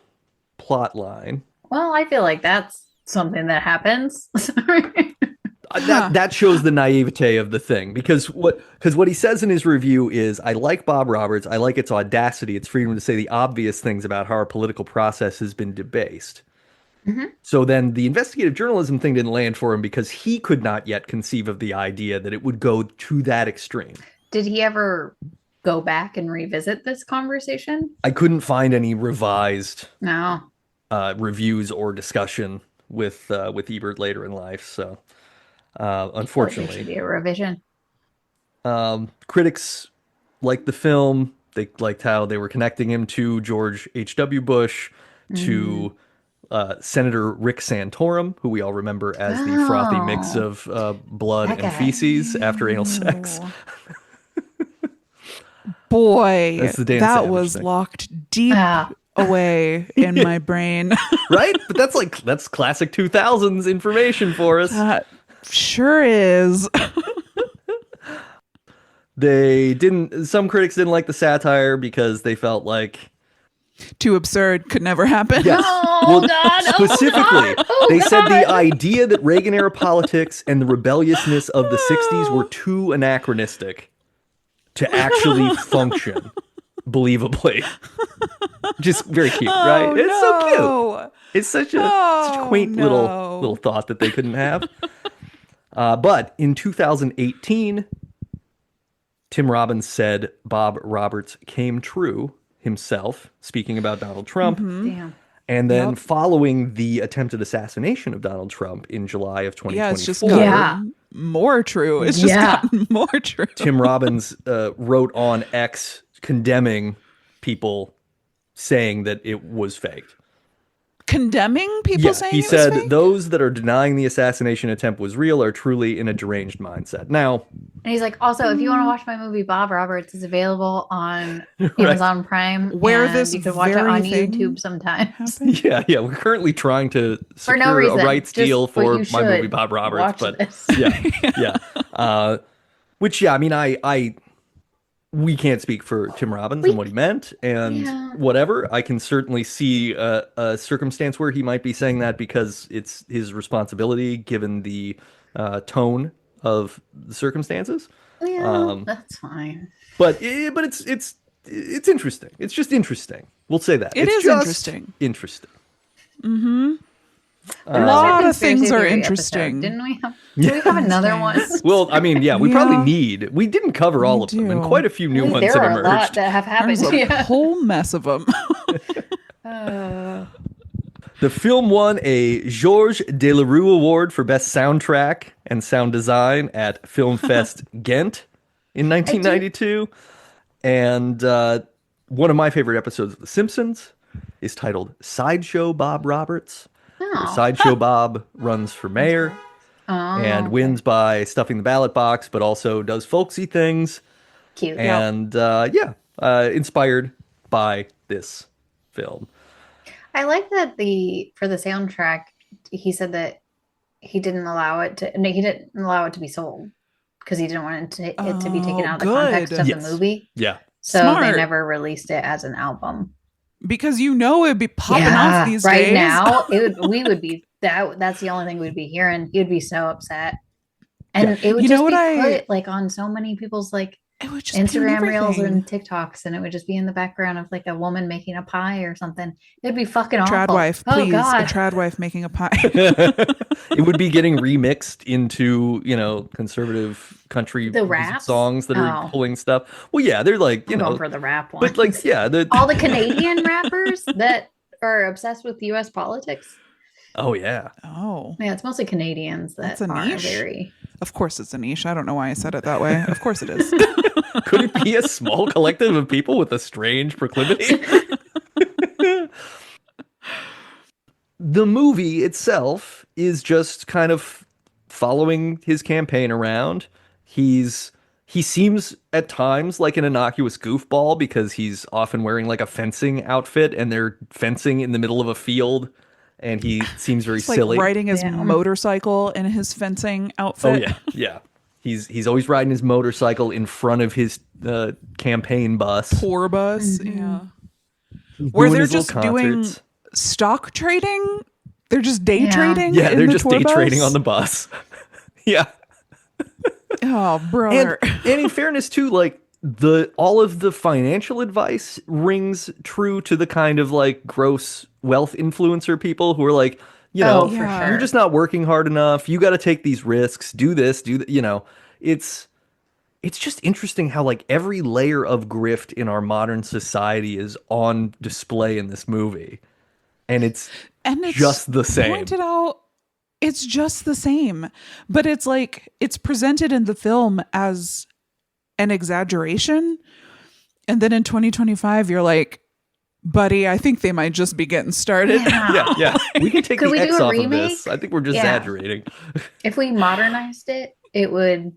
plot line. Well, I feel like that's something that happens. Sorry. That shows the naivete of the thing, because what he says in his review is, I like Bob Roberts, I like its audacity, its freedom to say the obvious things about how our political process has been debased. So then the investigative journalism thing didn't land for him because he could not yet conceive of the idea that it would go to that extreme. Did he ever go back and revisit this conversation? I couldn't find any revised No. reviews or discussion with Ebert later in life. So There unfortunately, should be a revision. critics liked the film. They liked how they were connecting him to George H.W. Bush, to Senator Rick Santorum, who we all remember as the frothy mix of blood That and guy. feces after anal sex. Boy, That's the Dan that Savage was thing. locked deep Ah. away in my brain. Right? But that's classic 2000s information for us. That sure is. Some critics didn't like the satire because they felt like, Too absurd. Could never happen. yes. Oh, God. Oh, Specifically, God. Oh, they said the God. idea that Reagan era politics and the rebelliousness of the 60s were too anachronistic to actually function believably. Just very cute, right? It's so cute. so It's such a quaint no. little thought that they couldn't have. But in 2018, Tim Robbins said Bob Roberts came true himself speaking about Donald Trump. Damn. And then Yep. following the attempted assassination of Donald Trump in July of 2024. Yeah, it's just gotten more true. It's just gotten more true. Tim Robbins wrote on X condemning people saying that it was faked. Condemning people saying he it was said fake? those that are denying the assassination attempt was real are truly in a deranged mindset. Now, And he's like, also, if you want to watch my movie, Bob Roberts is available on Amazon Prime. Where and this you can watch it very on thing YouTube sometimes. happened? yeah, we're currently trying to For no secure reason. a rights Just- deal but for you my movie should Bob Roberts, watch but this. yeah. Which I mean, I we can't speak for Tim Robbins and what he meant and whatever. I can certainly see a circumstance where he might be saying that because it's his responsibility given the tone of the circumstances. Yeah, that's fine. But it's interesting. It's just interesting. We'll say that. It it's is just interesting. Interesting. A lot of Conspiracy things are theory interesting. episode, didn't we have? Do we have another one? Well, I mean, yeah, we probably need. We didn't cover all of them, and do. quite a few new ones There have are a lot emerged. that have happened. There's a Yeah. whole mess of them. The film won a Georges Delerue Award for Best Soundtrack and Sound Design at Film Fest Ghent in 1992. And one of my favorite episodes of The Simpsons is titled Sideshow Bob Roberts. Where Sideshow Bob runs for mayor and wins by stuffing the ballot box, but also does folksy things. Cute. And inspired by this film. I like that for the soundtrack, he said that he didn't allow it to be sold because he didn't want it to be taken out of the context of the movie. Yeah. So Smart. they never released it as an album. Because it'd be popping off these right days. now, we would be that's the only thing we'd be hearing. You'd be so upset. And it would just be put like on so many people's like It would just be on Instagram reels everything. and TikToks, and it would just be in the background of like a woman making a pie or something. It'd be fucking awful. Trad wife, Oh please. God. A trad wife making a pie. It would be getting remixed into, conservative country The music raps? songs that are Oh. pulling stuff. Well, yeah, they're like, I'm going for the rap one. but like, yeah, all the Canadian rappers that are obsessed with US politics. oh yeah. Oh, Yeah, it's mostly Canadians that That's a are niche. very. of course it's a niche. I don't know why I said it that way. Of course it is. Could it be a small collective of people with a strange proclivity? The movie itself is just kind of following his campaign around. He seems at times like an innocuous goofball because he's often wearing like a fencing outfit and they're fencing in the middle of a field and he seems very It's like silly. riding his motorcycle in his fencing Oh outfit. yeah, yeah. He's always riding his motorcycle in front of his campaign bus. Tour bus. Mm-hmm. Yeah. He's Where doing they're his little just doing concerts. stock trading. They're just day trading. Yeah, in they're the just tour day bus? trading on the bus. Yeah. Oh, brother. And in fairness too, like all of the financial advice rings true to the kind of like gross wealth influencer people who are like, for Yeah. sure. you're just not working hard enough. You got to take these risks, do this, do that. It's just interesting how like every layer of grift in our modern society is on display in this movie. And it's just the same. Pointed out, it's just the same, but it's like it's presented in the film as an exaggeration, and then in 2025, you're like, buddy, I think they might just be getting started. Yeah. We can take Could the we do X a off remake? of this. I think we're just Yeah. exaggerating. If we modernized it, it would.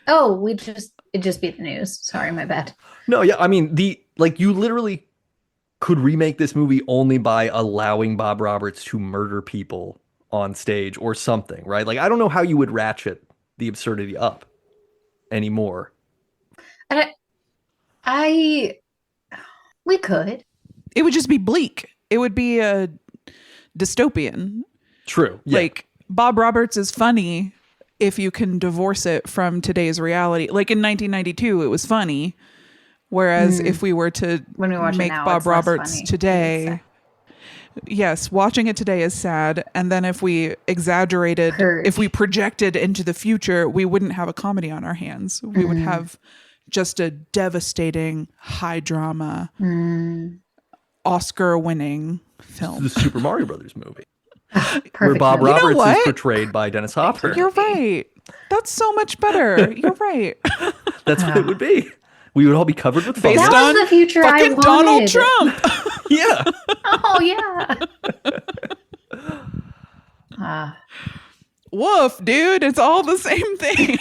Oh, it'd just be the news. Sorry, my bad. No, yeah, I mean you literally could remake this movie only by allowing Bob Roberts to murder people on stage or something, right? Like I don't know how you would ratchet the absurdity up anymore. And we could. It would just be bleak. It would be a dystopian. True. Yeah. Like Bob Roberts is funny if you can divorce it from today's reality. Like in 1992, it was funny. Whereas if we were to When we watch it make now, Bob it's less Roberts funny. today, yes, watching it today is sad. And then if we Purge. if we projected into the future, we wouldn't have a comedy on our hands. We would have just a devastating, high drama, Oscar-winning film. The Super Mario Brothers movie. Perfect where Bob movie. Roberts what? is portrayed by Dennis Hopper. You're right. That's so much better. You're right. That's what it would be. We would all be covered with Based fungus. That was the future I fucking wanted. Donald Trump. Yeah. Oh yeah. Woof, dude. It's all the same thing.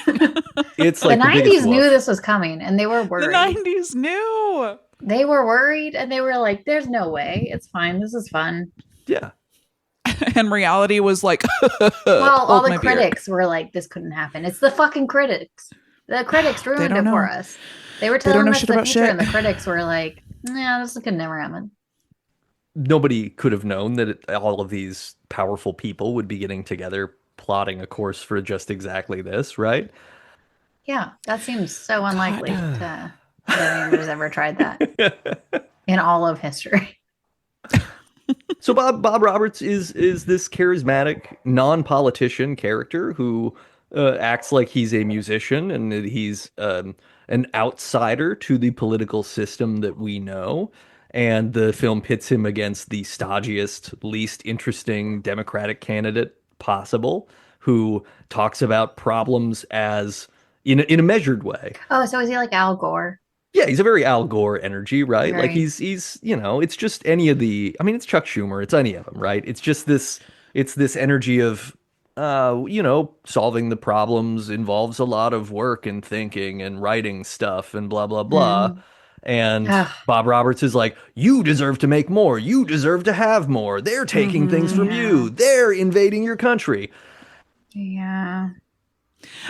It's like The the biggest 90s knew woof. this was coming, and they were The worried. 90s knew. They were worried, and they were like, "There's no way. It's fine. This is fun." Yeah. And reality was like, Well, all hold the my beer. critics were like, "This couldn't happen." It's the fucking critics. The critics ruined don't it for know. us. They were don't telling know us shit the about future, shit. and the critics were like, "Nah, this could never happen." Nobody could have known that all of these powerful people would be getting together, plotting a course for just exactly this, right? Yeah, that seems so unlikely that anybody's ever tried that in all of history. So Bob Roberts is this charismatic non-politician character who acts like he's a musician and that he's an outsider to the political system that we know. And the film pits him against the stodgiest, least interesting Democratic candidate possible, who talks about problems as in a measured way. Oh, so is he like Al Gore? Yeah, he's a very Al Gore energy, right? Like Right. he's it's just any of it's Chuck Schumer, it's any of them, right? It's just this energy of solving the problems involves a lot of work and thinking and writing stuff and blah blah blah. And Ugh. Bob Roberts is like, you deserve to make more, you deserve to have more. They're taking things from you. They're invading your country. Yeah.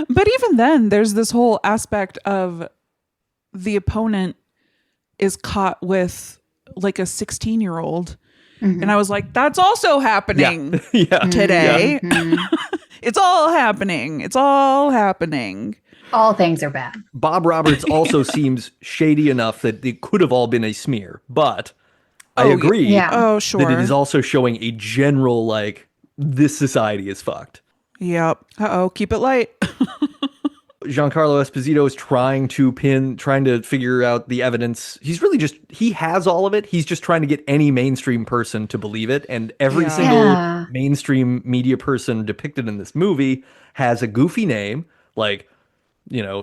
But even then, there's this whole aspect of the opponent is caught with like a 16-year-old. And I was like, that's also happening Yeah. today. It's all happening. It's all happening. All things are bad. Bob Roberts also seems shady enough that it could have all been a smear, but I agree yeah. Oh, sure. that it is also showing a general, like, this society is fucked. Yep. Uh-oh. Keep it light. Giancarlo Esposito is trying to figure out the evidence. He has all of it. He's just trying to get any mainstream person to believe it. And every single mainstream media person depicted in this movie has a goofy name, like,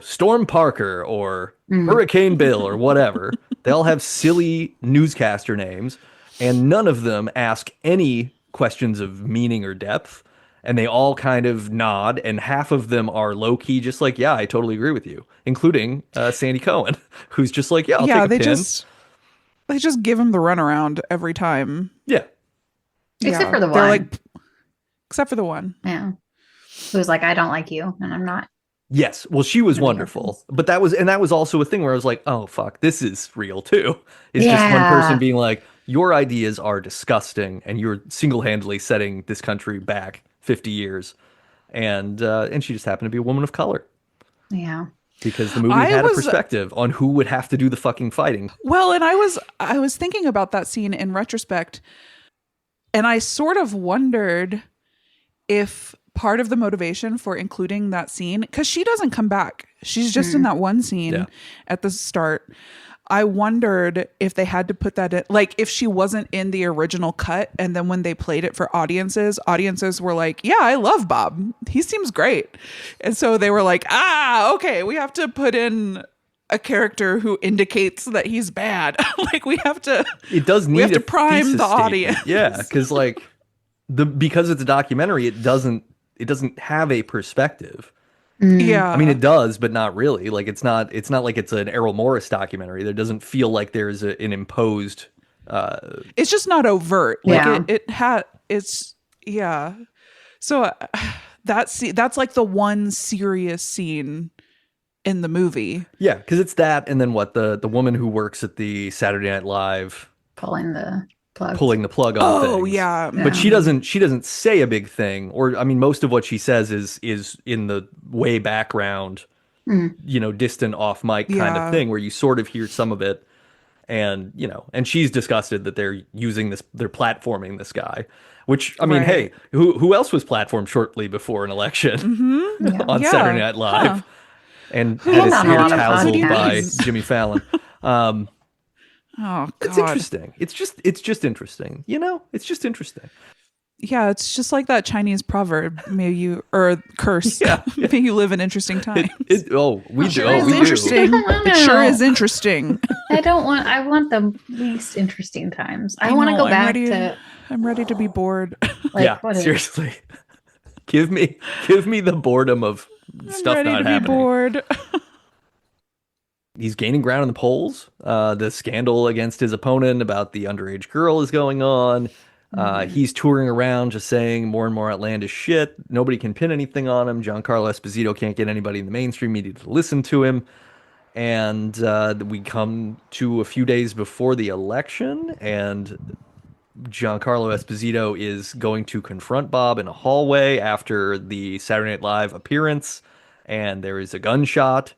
Storm Parker or Hurricane Bill or whatever. They all have silly newscaster names, and none of them ask any questions of meaning or depth. And they all kind of nod, and half of them are low-key, just like, yeah, I totally agree with you, including Sandy Cohen, who's just like, yeah, I'll take a they pin. they just give him the runaround every time. Yeah. Except for the They're one. like, except for the one. Yeah. Who was like, I don't like you, and I'm not. Yes. Well, she was Really wonderful. happens. But that was also a thing where I was like, oh, fuck, this is real too. It's just one Yeah. person being like, your ideas are disgusting, and you're single-handedly setting this country back 50 years. And she just happened to be a woman of color. Yeah. Because the movie had a perspective on who would have to do the fucking fighting. Well, and I was thinking about that scene in retrospect, and I sort of wondered if part of the motivation for including that scene, because she doesn't come back. She's just in that one scene at the start. I wondered if they had to put that in, like if she wasn't in the original cut, and then when they played it for audiences were like, yeah, I love Bob. He seems great. And so they were like, okay, we have to put in a character who indicates that he's bad. Like we have to prime the audience. Yeah, because because it's a documentary, it doesn't have a perspective. Yeah. I mean, it does, but not really. Like it's not like it's an Errol Morris documentary. There doesn't feel like there's an imposed. It's just not overt. Like Yeah. So that's like the one serious scene in the movie. Yeah, because it's that, and then what the woman who works at the Saturday Night Live Pulling the plug on Oh, things. yeah. But she doesn't say a big thing, or I mean, most of what she says is in the way background, distant off mic kind of thing, where you sort of hear some of it, and and she's disgusted that they're platforming this guy. Which I mean, hey, who else was platformed shortly before an election on Saturday Night Live? and Who had his on a hair lot of tousled by podcasts? Jimmy Fallon. Oh God. It's interesting. It's just interesting. You know, it's just interesting. Yeah, it's just like that Chinese proverb, may you, or curse, Yeah. may you live in interesting times. We do. It's We interesting. do. It sure is interesting. I want the least interesting times. I want to go back to I'm ready to be bored. like Yeah, what is seriously. Give me the boredom of stuff I'm ready not to be happening. bored. He's gaining ground in the polls. The scandal against his opponent about the underage girl is going on. He's touring around just saying more and more outlandish shit. Nobody can pin anything on him. Giancarlo Esposito can't get anybody in the mainstream media to listen to him. And we come to a few days before the election, and Giancarlo Esposito is going to confront Bob in a hallway after the Saturday Night Live appearance, and there is a gunshot.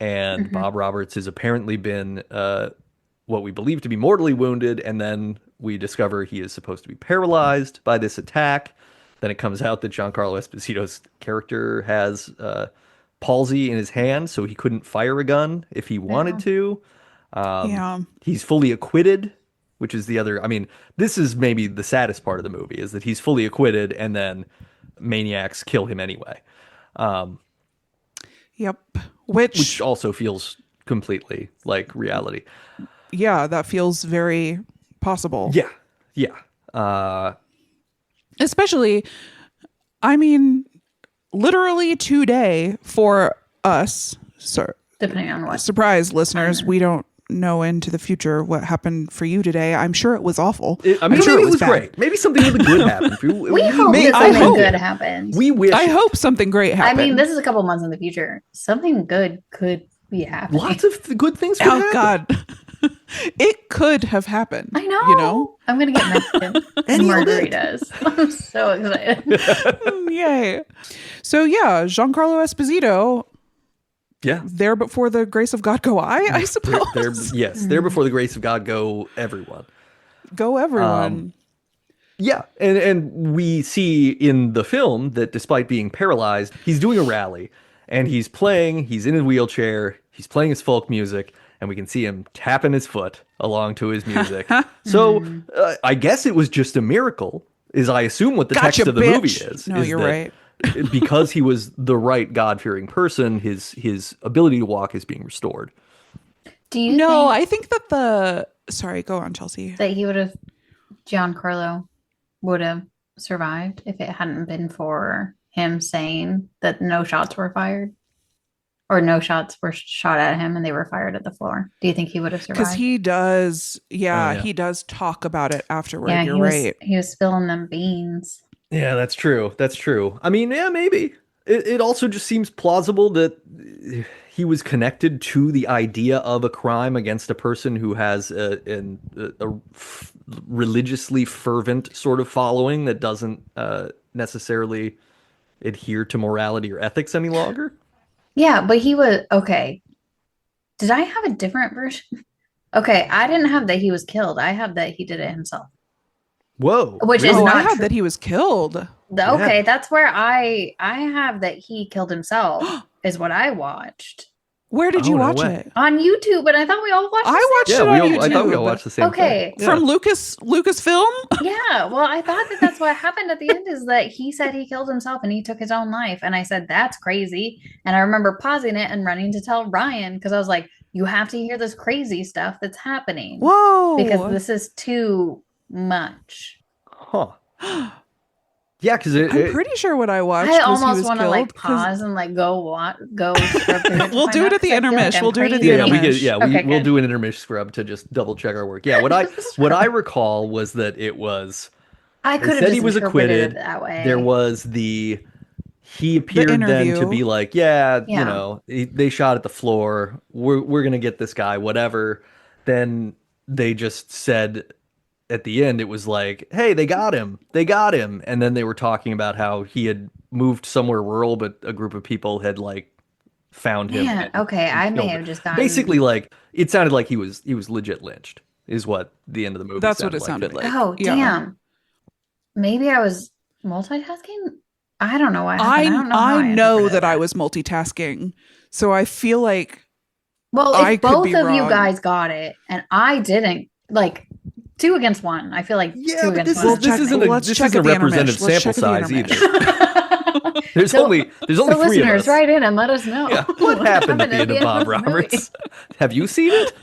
And Bob Roberts has apparently been what we believe to be mortally wounded, and then we discover he is supposed to be paralyzed by this attack. Then it comes out that Giancarlo Esposito's character has palsy in his hand, so he couldn't fire a gun if he wanted to. Yeah. He's fully acquitted, which is the other. I mean, this is maybe the saddest part of the movie, is that he's fully acquitted, and then maniacs kill him anyway. Yep. Which also feels completely like reality. Yeah, that feels very possible. Yeah. Especially, I mean, literally today for us, depending on what surprise listeners, we don't know into the future what happened for you today. I'm sure it was awful. I'm sure maybe it was bad. great. Maybe something really good happened for you. we hope that something good happens. We wish. I hope something great happened. I mean, this is a couple months in the future. Something good could be happening. Lots of good things could happen. God. It could have happened. I know. You know? I'm going to get Mexican and margaritas. I'm so excited. Yay. So, yeah, Giancarlo Esposito, Yeah. there before the grace of God go I suppose. There before the grace of God go everyone. Go everyone. Yeah, and we see in the film that despite being paralyzed, he's doing a rally, and he's in his wheelchair, he's playing his folk music, and we can see him tapping his foot along to his music. So I guess it was just a miracle, is I assume what the text of the movie is. No, you're right. Because he was the right God-fearing person, his ability to walk is being restored. Do you No, think I think that sorry, go on, Chelsea. that Giancarlo would have survived if it hadn't been for him saying that no shots were fired? Or no shots were shot at him and they were fired at the floor. Do you think he would have survived? Because he does, yeah, he does talk about it afterward. Yeah, You're right. He was spilling them beans. Yeah, that's true. That's true. I mean, yeah, maybe. It also just seems plausible that he was connected to the idea of a crime against a person who has a religiously fervent sort of following that doesn't necessarily adhere to morality or ethics any longer. Yeah, but he was okay. Did I have a different version? Okay, I didn't have that he was killed. I have that he did it himself. Whoa. Which really? is not I had true. that he was killed. Okay, that's where I have that he killed himself is what I watched Where did you no watch way. it? on YouTube, and I thought we all watched I the watched same it on thing. YouTube. I thought we all watched the same Okay. thing. From Lucasfilm? Yeah, well, I thought that that's what happened at the end is that he said he killed himself and he took his own life. And I said, that's crazy. And I remember pausing it and running to tell Ryan because I was like, you have to hear this crazy stuff that's happening. Whoa. Because this is too much. Huh. Yeah, because I'm pretty sure what I watched I was he almost was want to like killed, 'cause- pause and like go. We'll do it at the intermission. We'll do it at the Yeah, intermission. we'll do an intermission scrub to just double check our work. Yeah, what I recall was that it was I could have said just he was interpreted acquitted. it that way. There was he appeared then to interview. be like, yeah, Yeah. you know, they shot at the floor. We're gonna get this guy, whatever. Then they just said at the end, it was like, hey, they got him. And then they were talking about how he had moved somewhere rural, but a group of people had like found him. Yeah, okay, I may killed have him. just gotten Basically, like it sounded like he was legit lynched, is what the end of the movie. That's what it sounded like. Oh, Yeah. damn. Maybe I was multitasking. I don't know what happened. I don't know how I know interpreted that I was multitasking. So I feel like well, I if could both be of you wrong. guys got it and I didn't, like 2 against 1. I feel like Yeah, 2 but against this 1. isn't a representative sample size either. There's only 3 of listeners, us. write in and let us know. Yeah. What happened at the end of Bob Roberts? Have you seen it?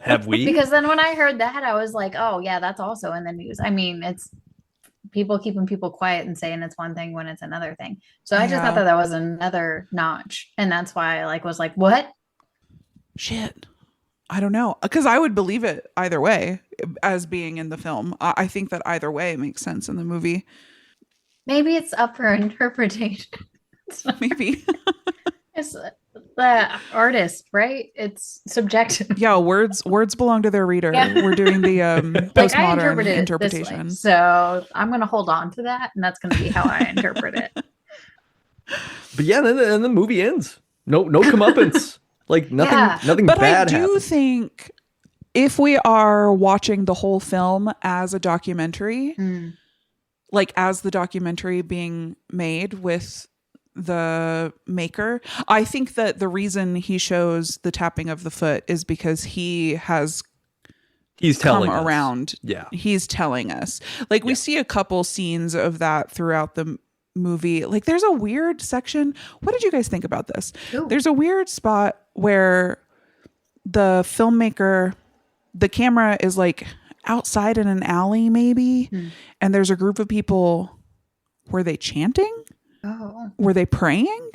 Have we? Because then when I heard that, I was like, oh yeah, that's also in the news. I mean, it's people keeping people quiet and saying it's one thing when it's another thing. So I just thought that was another notch, and that's why I was like, what? Shit. I don't know, because I would believe it either way as being in the film. I think that either way makes sense in the movie. Maybe it's up for interpretation. Maybe. It's the artist, right? It's subjective. Yeah, words belong to their reader. Yeah. We're doing the postmodern interpretation. So I'm going to hold on to that, and that's going to be how I interpret it. But yeah, then the movie ends. No comeuppance. Like nothing but bad I do happens. think if we are watching the whole film as a documentary, like as the documentary being made with the maker, I think that the reason he shows the tapping of the foot is because he's telling us. Around. Yeah. He's telling us. Like we see a couple scenes of that throughout the movie. Like there's a weird section. What did you guys think about this? Ooh. There's a weird spot where the filmmaker, the camera is like outside in an alley maybe, and there's a group of people. Were they chanting? Oh. Were they praying?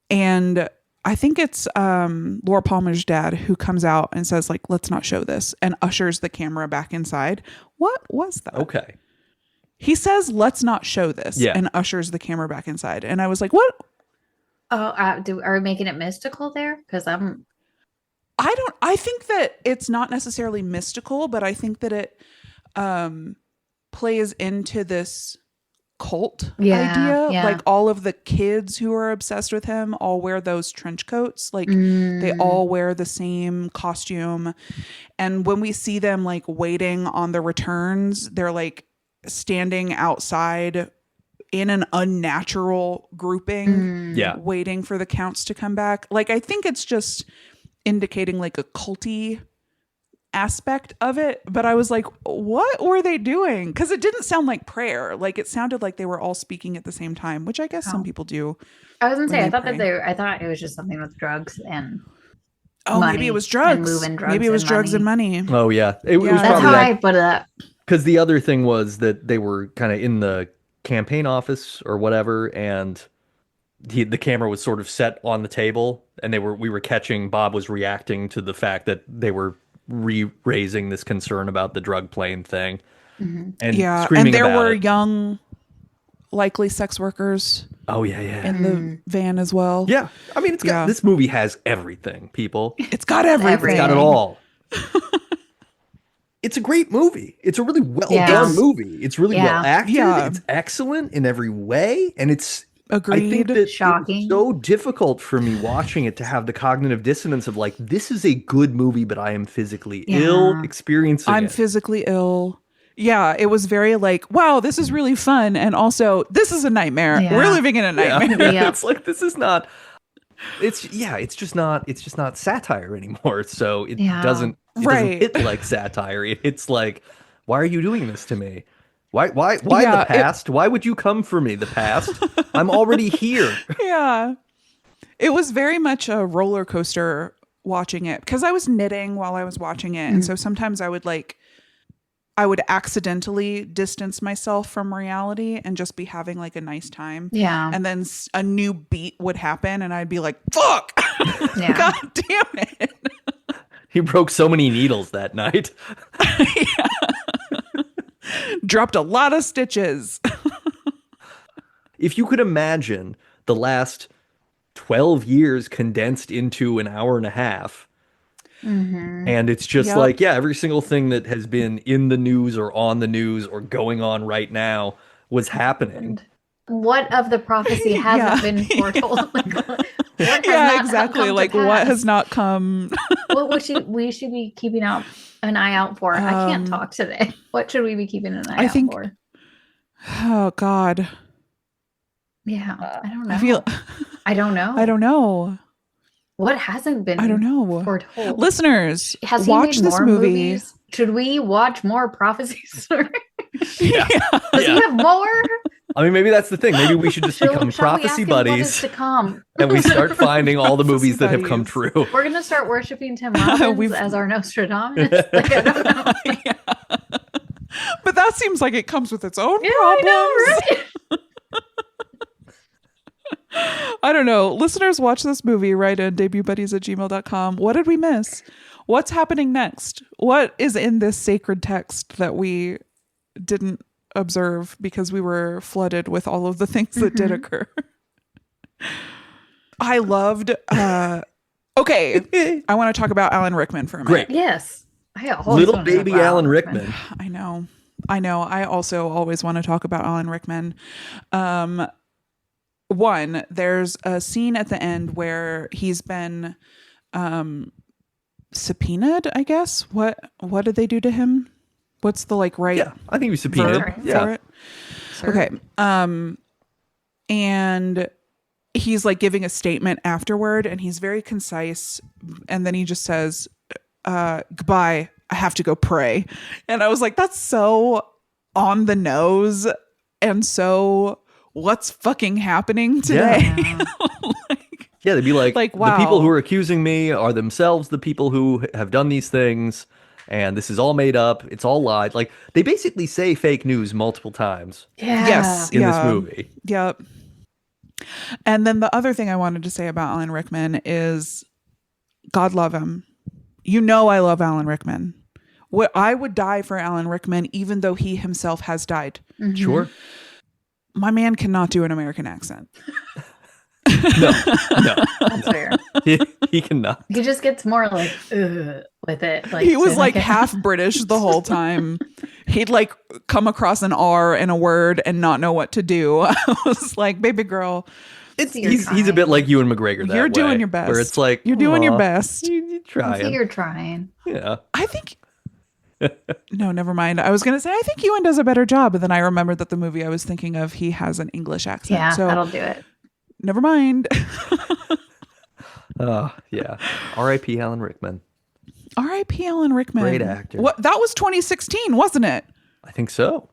And I think it's Laura Palmer's dad who comes out and says like, let's not show this, and ushers the camera back inside. What was that? Okay. He says, let's not show this, and ushers the camera back inside. And I was like, what? Oh, are we making it mystical there? Because I think that it's not necessarily mystical, but I think that it plays into this cult idea. Yeah. Like all of the kids who are obsessed with him all wear those trench coats. Like they all wear the same costume. And when we see them like waiting on the returns, they're like standing outside in an unnatural grouping, waiting for the counts to come back. Like, I think it's just indicating like a culty aspect of it. But I was like, what were they doing? Because it didn't sound like prayer. Like it sounded like they were all speaking at the same time, which I guess some people do. I was gonna say, I thought it was just something with drugs and maybe it was drugs. Maybe it was drugs and money. Oh yeah, it was that's probably how I put it up. Because the other thing was that they were kind of in the campaign office or whatever, and the camera was sort of set on the table, and we were catching Bob was reacting to the fact that they were raising this concern about the drug plane thing, and screaming and there about were it. Young, likely sex workers. Oh yeah, in the van as well. Yeah, I mean, it's got this movie has everything, people. It's got everything. It's got it all. It's a great movie. It's a really well done movie. It's really well acted. Yeah. It's excellent in every way. And it's agreed. I think that shocking. It's so difficult for me watching it to have the cognitive dissonance of like, this is a good movie, but I am physically ill experiencing I'm physically ill. Yeah, it was very like, wow, this is really fun. And also, this is a nightmare. Yeah. We're living in a nightmare. Yeah. It's like, this is not, it's just not satire anymore. So it doesn't hit like satire. It's like, why are you doing this to me? Why the past? Why would you come for me, the past? I'm already here. Yeah. It was very much a roller coaster watching it because I was knitting while I was watching it. And so sometimes I would accidentally distance myself from reality and just be having like a nice time. Yeah. And then a new beat would happen and I'd be like, fuck. Yeah. God damn it. He broke so many needles that night. Dropped a lot of stitches. If you could imagine the last 12 years condensed into an hour and a half, and it's just like, every single thing that has been in the news or on the news or going on right now was happening. What of the prophecy hasn't been foretold? Exactly. Like what has not come? What we should be keeping an eye out for? I can't talk today. What should we be keeping an eye out for? Oh God. Yeah, I don't know. I don't know. I don't know. What hasn't been? I don't know. Foretold? Listeners, has he watch made this more movie. Movies? Should we watch more prophecies? Yeah. Does he have more? I mean, maybe that's the thing. Maybe we should just become prophecy buddies, to come? and we start finding all the movies that have come true. We're gonna start worshiping Tim Robbins as our Nostradamus. Like, I don't know. Yeah. But that seems like it comes with its own problems. I know, right? I don't know. Listeners, watch this movie. Write in debutbuddies@gmail.com. What did we miss? What's happening next? What is in this sacred text that we didn't observe because we were flooded with all of the things that did occur? I loved okay. I want to talk about Alan Rickman for a minute. Great. Yes. Little baby Alan Rickman. I know. I also always want to talk about Alan Rickman. One, there's a scene at the end where he's been subpoenaed, I guess. What did they do to him? What's the right? Yeah, I think he was subpoenaed. For it? Okay. And he's giving a statement afterward, and he's very concise, and then he just says, goodbye, I have to go pray. And I was like, that's so on the nose and so what's fucking happening today? Yeah. Yeah, they'd be like wow. The people who are accusing me are themselves the people who have done these things, and this is all made up. It's all lies. They basically say fake news multiple times. Yeah. Yes. In this movie. Yep. And then the other thing I wanted to say about Alan Rickman is God love him. I love Alan Rickman. I would die for Alan Rickman, even though he himself has died. Mm-hmm. Sure. My man cannot do an American accent. No. That's fair. He cannot. He just gets more with it. He was half British the whole time. He'd come across an R in a word and not know what to do. I was like, baby girl. He's a bit like Ewan McGregor that You're doing way, your best. Where it's like, you're doing your best. You trying. You're trying. Yeah. I think... No, never mind. I was going to say, I think Ewan does a better job, but then I remembered that the movie I was thinking of, he has an English accent. Yeah, so that'll do it. Never mind. Yeah. R.I.P. Alan Rickman. R.I.P. Alan Rickman. Great actor. That was 2016, wasn't it? I think so.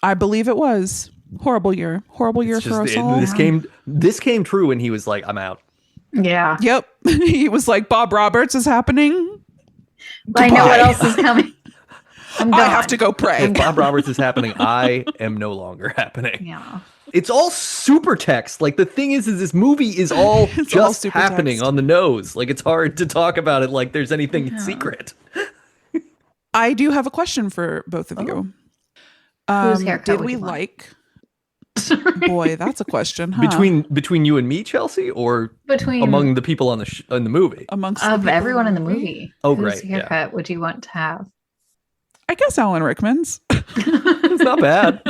I believe it was. Horrible year for us all. This came true when he was like, I'm out. Yeah. Yep. He was like, Bob Roberts is happening. I know what else is coming. I have to go pray. If Bob Roberts is happening, I am no longer happening. Yeah. It's all super text. The thing is this movie is all just all happening text. On the nose. It's hard to talk about it like there's anything secret. I do have a question for both of you. Whose haircut did we like? Boy, that's a question, huh? Between you and me, Chelsea, or among the people on in the movie? Amongst everyone in the movie. Oh, Whose haircut would you want to have? I guess Alan Rickman's. It's not bad.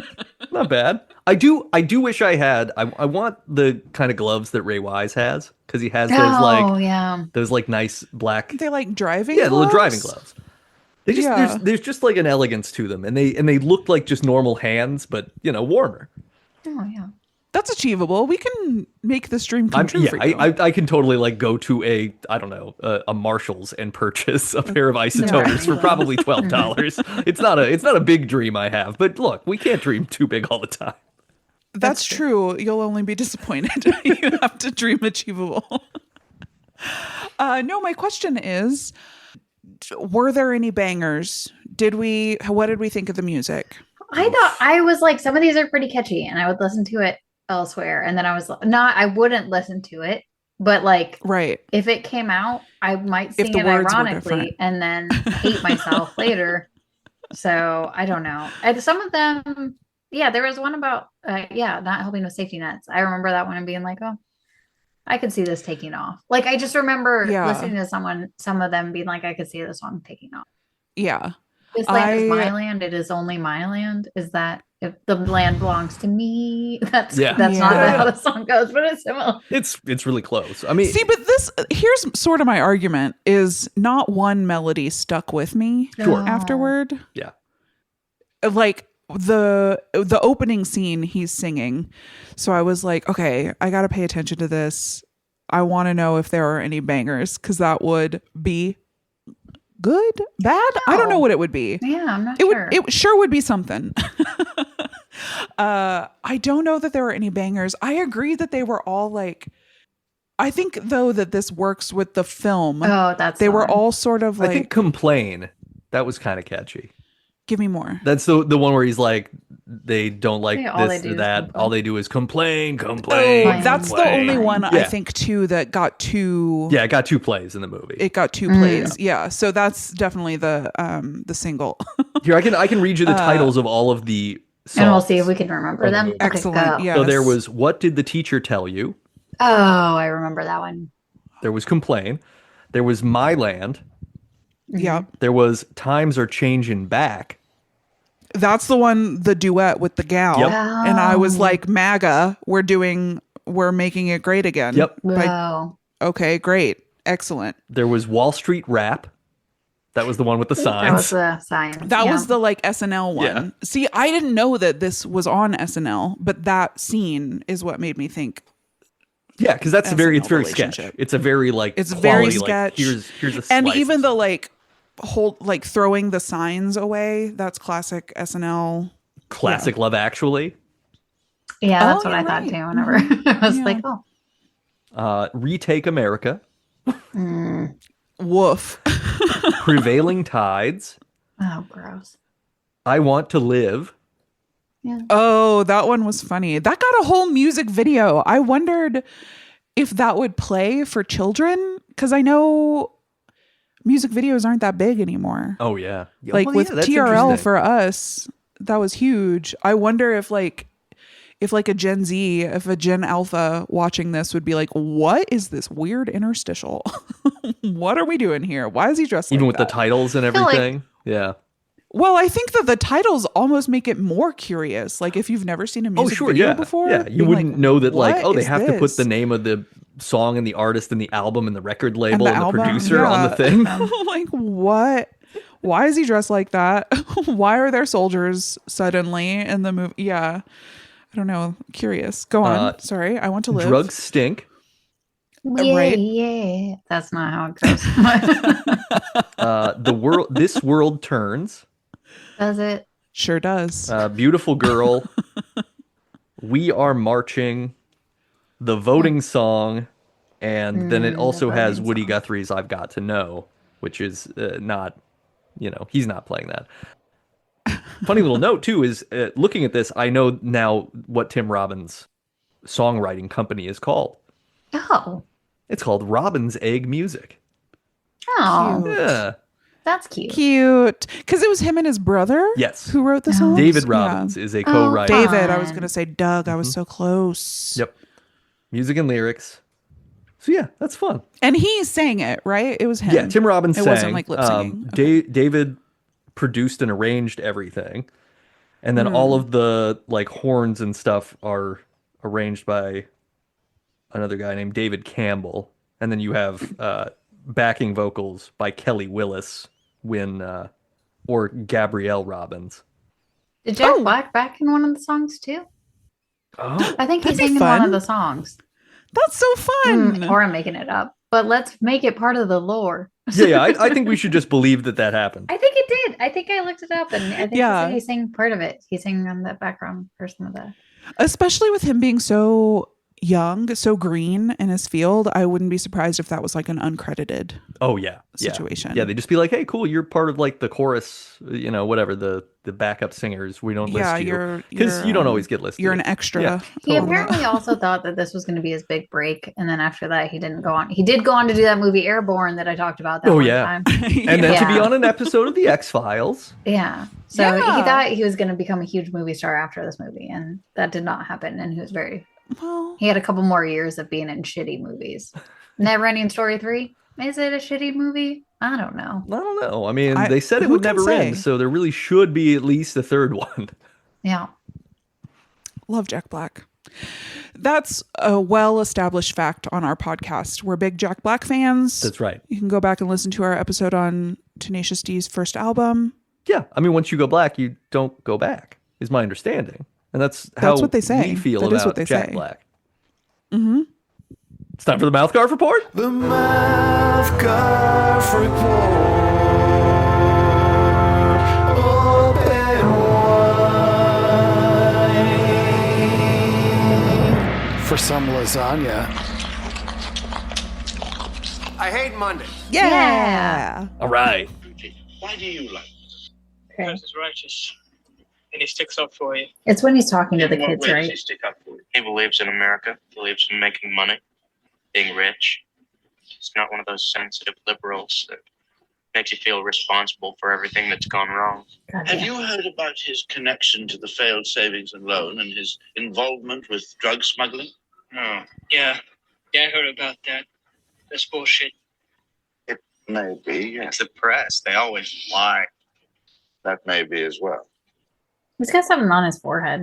Not bad. I do wish I had. I want the kind of gloves that Ray Wise has, because he has those those nice black. They driving. Yeah, gloves? The driving gloves. They just there's just an elegance to them, and they look like just normal hands, but warmer. Oh yeah. That's achievable. We can make this dream come true for you. I can totally go to a Marshalls and purchase a pair of isotoners for probably $12. It's not a big dream I have, but look, we can't dream too big all the time. That's true. You'll only be disappointed. You have to dream achievable. No, my question is, were there any bangers? What did we think of the music? I was like, some of these are pretty catchy, and I would listen to it elsewhere. And then I was I wouldn't listen to it, but right. If it came out, I might sing it ironically and then hate myself later. So I don't know. And some of them, there was one about, not helping with safety nets. I remember that one and being like, oh, I could see this taking off. I just remember listening to some of them being like, I could see this song taking off. Yeah. This land is my land. It is only my land. Is that if the land belongs to me? That's not how the song goes, but it's similar. It's really close. I mean, see, but here's sort of my argument: is not one melody stuck with me afterward. Yeah, the opening scene he's singing. So I was like, okay, I got to pay attention to this. I want to know if there are any bangers, because that would be good, bad. I don't know what it would be. Yeah, I'm not sure. It sure would be something. I don't know that there were any bangers. I agree that they were all like, I think though that this works with the film. Oh, that's they were all sort of like, I think Complain, that was kind of catchy. Give me more. That's the one where he's like, they don't like this or that. All they do is complain. Oh, that's the only one I think too that got two. Yeah, it got 2 plays in the movie. It got 2 plays. Yeah, so that's definitely the single. Here, I can read you the titles of all of the songs. And we'll see if we can remember them. Excellent. Okay, so there was What Did the Teacher Tell You? Oh, I remember that one. There was Complain. There was My Land. Yeah. There was Times Are Changing Back. That's the one, the duet with the gal. Yep. And I was like, MAGA, we're making it great again. Yep. Wow. Okay, great. Excellent. There was Wall Street Rap. That was the one with the signs. That was the signs. That was the like SNL one. Yeah. See, I didn't know that this was on SNL, but that scene is what made me think. Yeah, because it's very sketch. It's a very like it's quality, very sketch. Like, here's a slice. And even the like throwing the signs away, that's classic SNL. Classic Love Actually. Yeah, that's what I thought too. Whenever I was like, Retake America. Woof. Prevailing Tides. Oh, gross. I Want to Live. Yeah. Oh, that one was funny. That got a whole music video. I wondered if that would play for children, because I know music videos aren't that big anymore. Oh yeah, like with TRL for us, that was huge. I wonder if a Gen Z, if a Gen Alpha watching this would be like, what is this weird interstitial? What are we doing here? Why is he dressed even like with that? the titles and everything? Yeah. Well, I think that the titles almost make it more curious. Like if you've never seen a music video before, you wouldn't know that they have this? to put the name of the song and the artist and the album and the record label and the album, producer on the thing. Like what? Why is he dressed like that? Why are there soldiers suddenly in the movie? Yeah. I don't know. Curious. Go on. Sorry. I Want to Live. Drugs Stink. Yeah, right? Yeah. That's not how it goes. This World Turns. Does it? Sure does. Beautiful Girl. We Are Marching. The Voting Song. And then it also has Woody Guthrie's I've Got to Know, which is not, he's not playing that. Funny little note, too, is looking at this, I know now what Tim Robbins' songwriting company is called. Oh. It's called Robbins Egg Music. Oh. Cute. Yeah. That's cute. Cute. Because it was him and his brother who wrote the songs? David Robbins is a co-writer. David, I was going to say Doug. I was so close. Yep. Music and lyrics. So yeah, that's fun. And he sang it, right? It was him. Yeah, Tim Robbins sang. It wasn't like lip singing. David produced and arranged everything. And then all of the like horns and stuff are arranged by another guy named David Campbell. And then you have backing vocals by Kelly Willis or Gabrielle Robbins. Did Jack Black back in one of the songs too? Oh, I think he sang in one of the songs. That's so fun. Or I'm making it up. But let's make it part of the lore. Yeah, I think we should just believe that happened. I think it did. I think I looked it up, and I think he sang part of it. He sang on the background version of that. Especially with him being so young, so green in his field, I wouldn't be surprised if that was like an uncredited situation. Yeah, they'd just be like, hey, cool, you're part of like the chorus, whatever, the backup singers. We don't list you. Because you don't always get listed. You're an extra. Yeah. He apparently also thought that this was going to be his big break. And then after that, he didn't go on. He did go on to do that movie Airborne that I talked about that time. And then to be on an episode of The X-Files. Yeah. So he thought he was going to become a huge movie star after this movie. And that did not happen. And he was he had a couple more years of being in shitty movies. Never Ending Story 3. Is it a shitty movie? I don't know. I mean, they said it would never end, so there really should be at least a third one. Yeah. Love Jack Black. That's a well-established fact on our podcast. We're big Jack Black fans. That's right. You can go back and listen to our episode on Tenacious D's first album. Yeah. I mean, once you go black, you don't go back. is my understanding. And that's how what they say. we feel That is about what they Jack say. Black. Mm-hmm. It's time for the MouthGarf Report. The MouthGarf Report. Open wide for some lasagna. I hate Mondays. Yeah. All right. Why do you like Okay. Because he's righteous and he sticks up for you. It's when he's talking to the In what kids, way does right? he stick up for you? He believes in America, believes in making money, being rich. He's not one of those sensitive liberals that makes you feel responsible for everything that's gone wrong. God, Have yeah. you heard about his connection to the failed savings and loan and his involvement with drug smuggling? No. Yeah, I heard about that. That's bullshit. It may be, yes. It's the press. They always lie. That may be as well. He's got something on his forehead.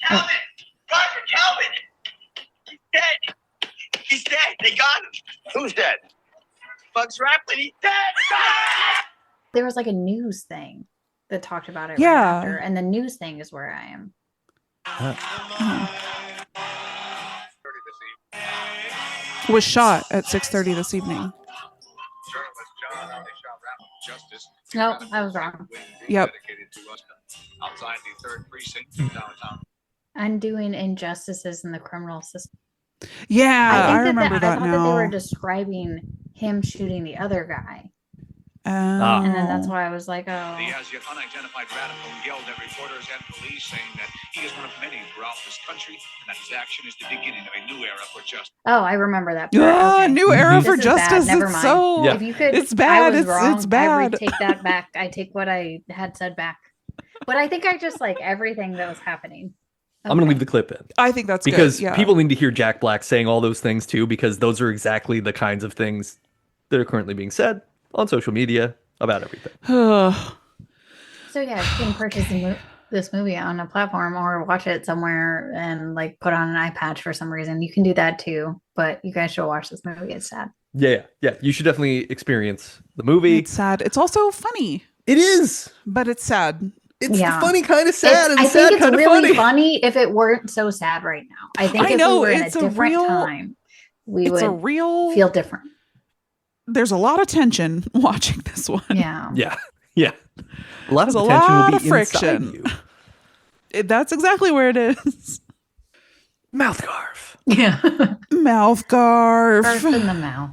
Calvin! Roger Calvin! He's dead! He's dead! They got him! Who's dead? Bugs Raplin, he's dead! There was like a news thing that talked about it Yeah. right after, and the news thing is where I am. Was shot at 6:30 this evening. No, I was wrong. Yep. Outside the 3rd precinct in downtown. Undoing injustices in the criminal system. Yeah, I think remember I that thought that they were now. describing him shooting the other guy, Ah. and then that's why I was like, oh. The as yet unidentified radical yelled at reporters and police, saying that he is one of many throughout this country, and that his action is the beginning of a new era for justice. Oh, I remember that. part. Ah, Okay. new era This for is bad. justice. Never It's mind. so Yeah. If you could, it's bad. I was It's wrong. it's bad. I take that back. I take what I had said back. But I think I just like everything that was happening. I'm going to leave the clip in. I think that's Because good. Yeah. people need to hear Jack Black saying all those things too, because those are exactly the kinds of things that are currently being said on social media about everything. So yeah, you can purchase this movie on a platform or watch it somewhere and like put on an eye patch for some reason. You can do that too, but you guys should watch this movie. It's sad. Yeah. You should definitely experience the movie. It's sad. It's also funny, It is. but it's sad. It's Yeah. the funny kind of sad and I sad think it's kind of really funny. if it weren't so sad right now. I think I if know, we were in a it's a different real- time, we It's a would real. feel different. There's a lot of tension watching this one. Yeah. Yeah. A lot of There's a attention lot will of be friction. inside you. That's exactly where it is. MouthGarf. Yeah. Mouth Earth garf. in the mouth.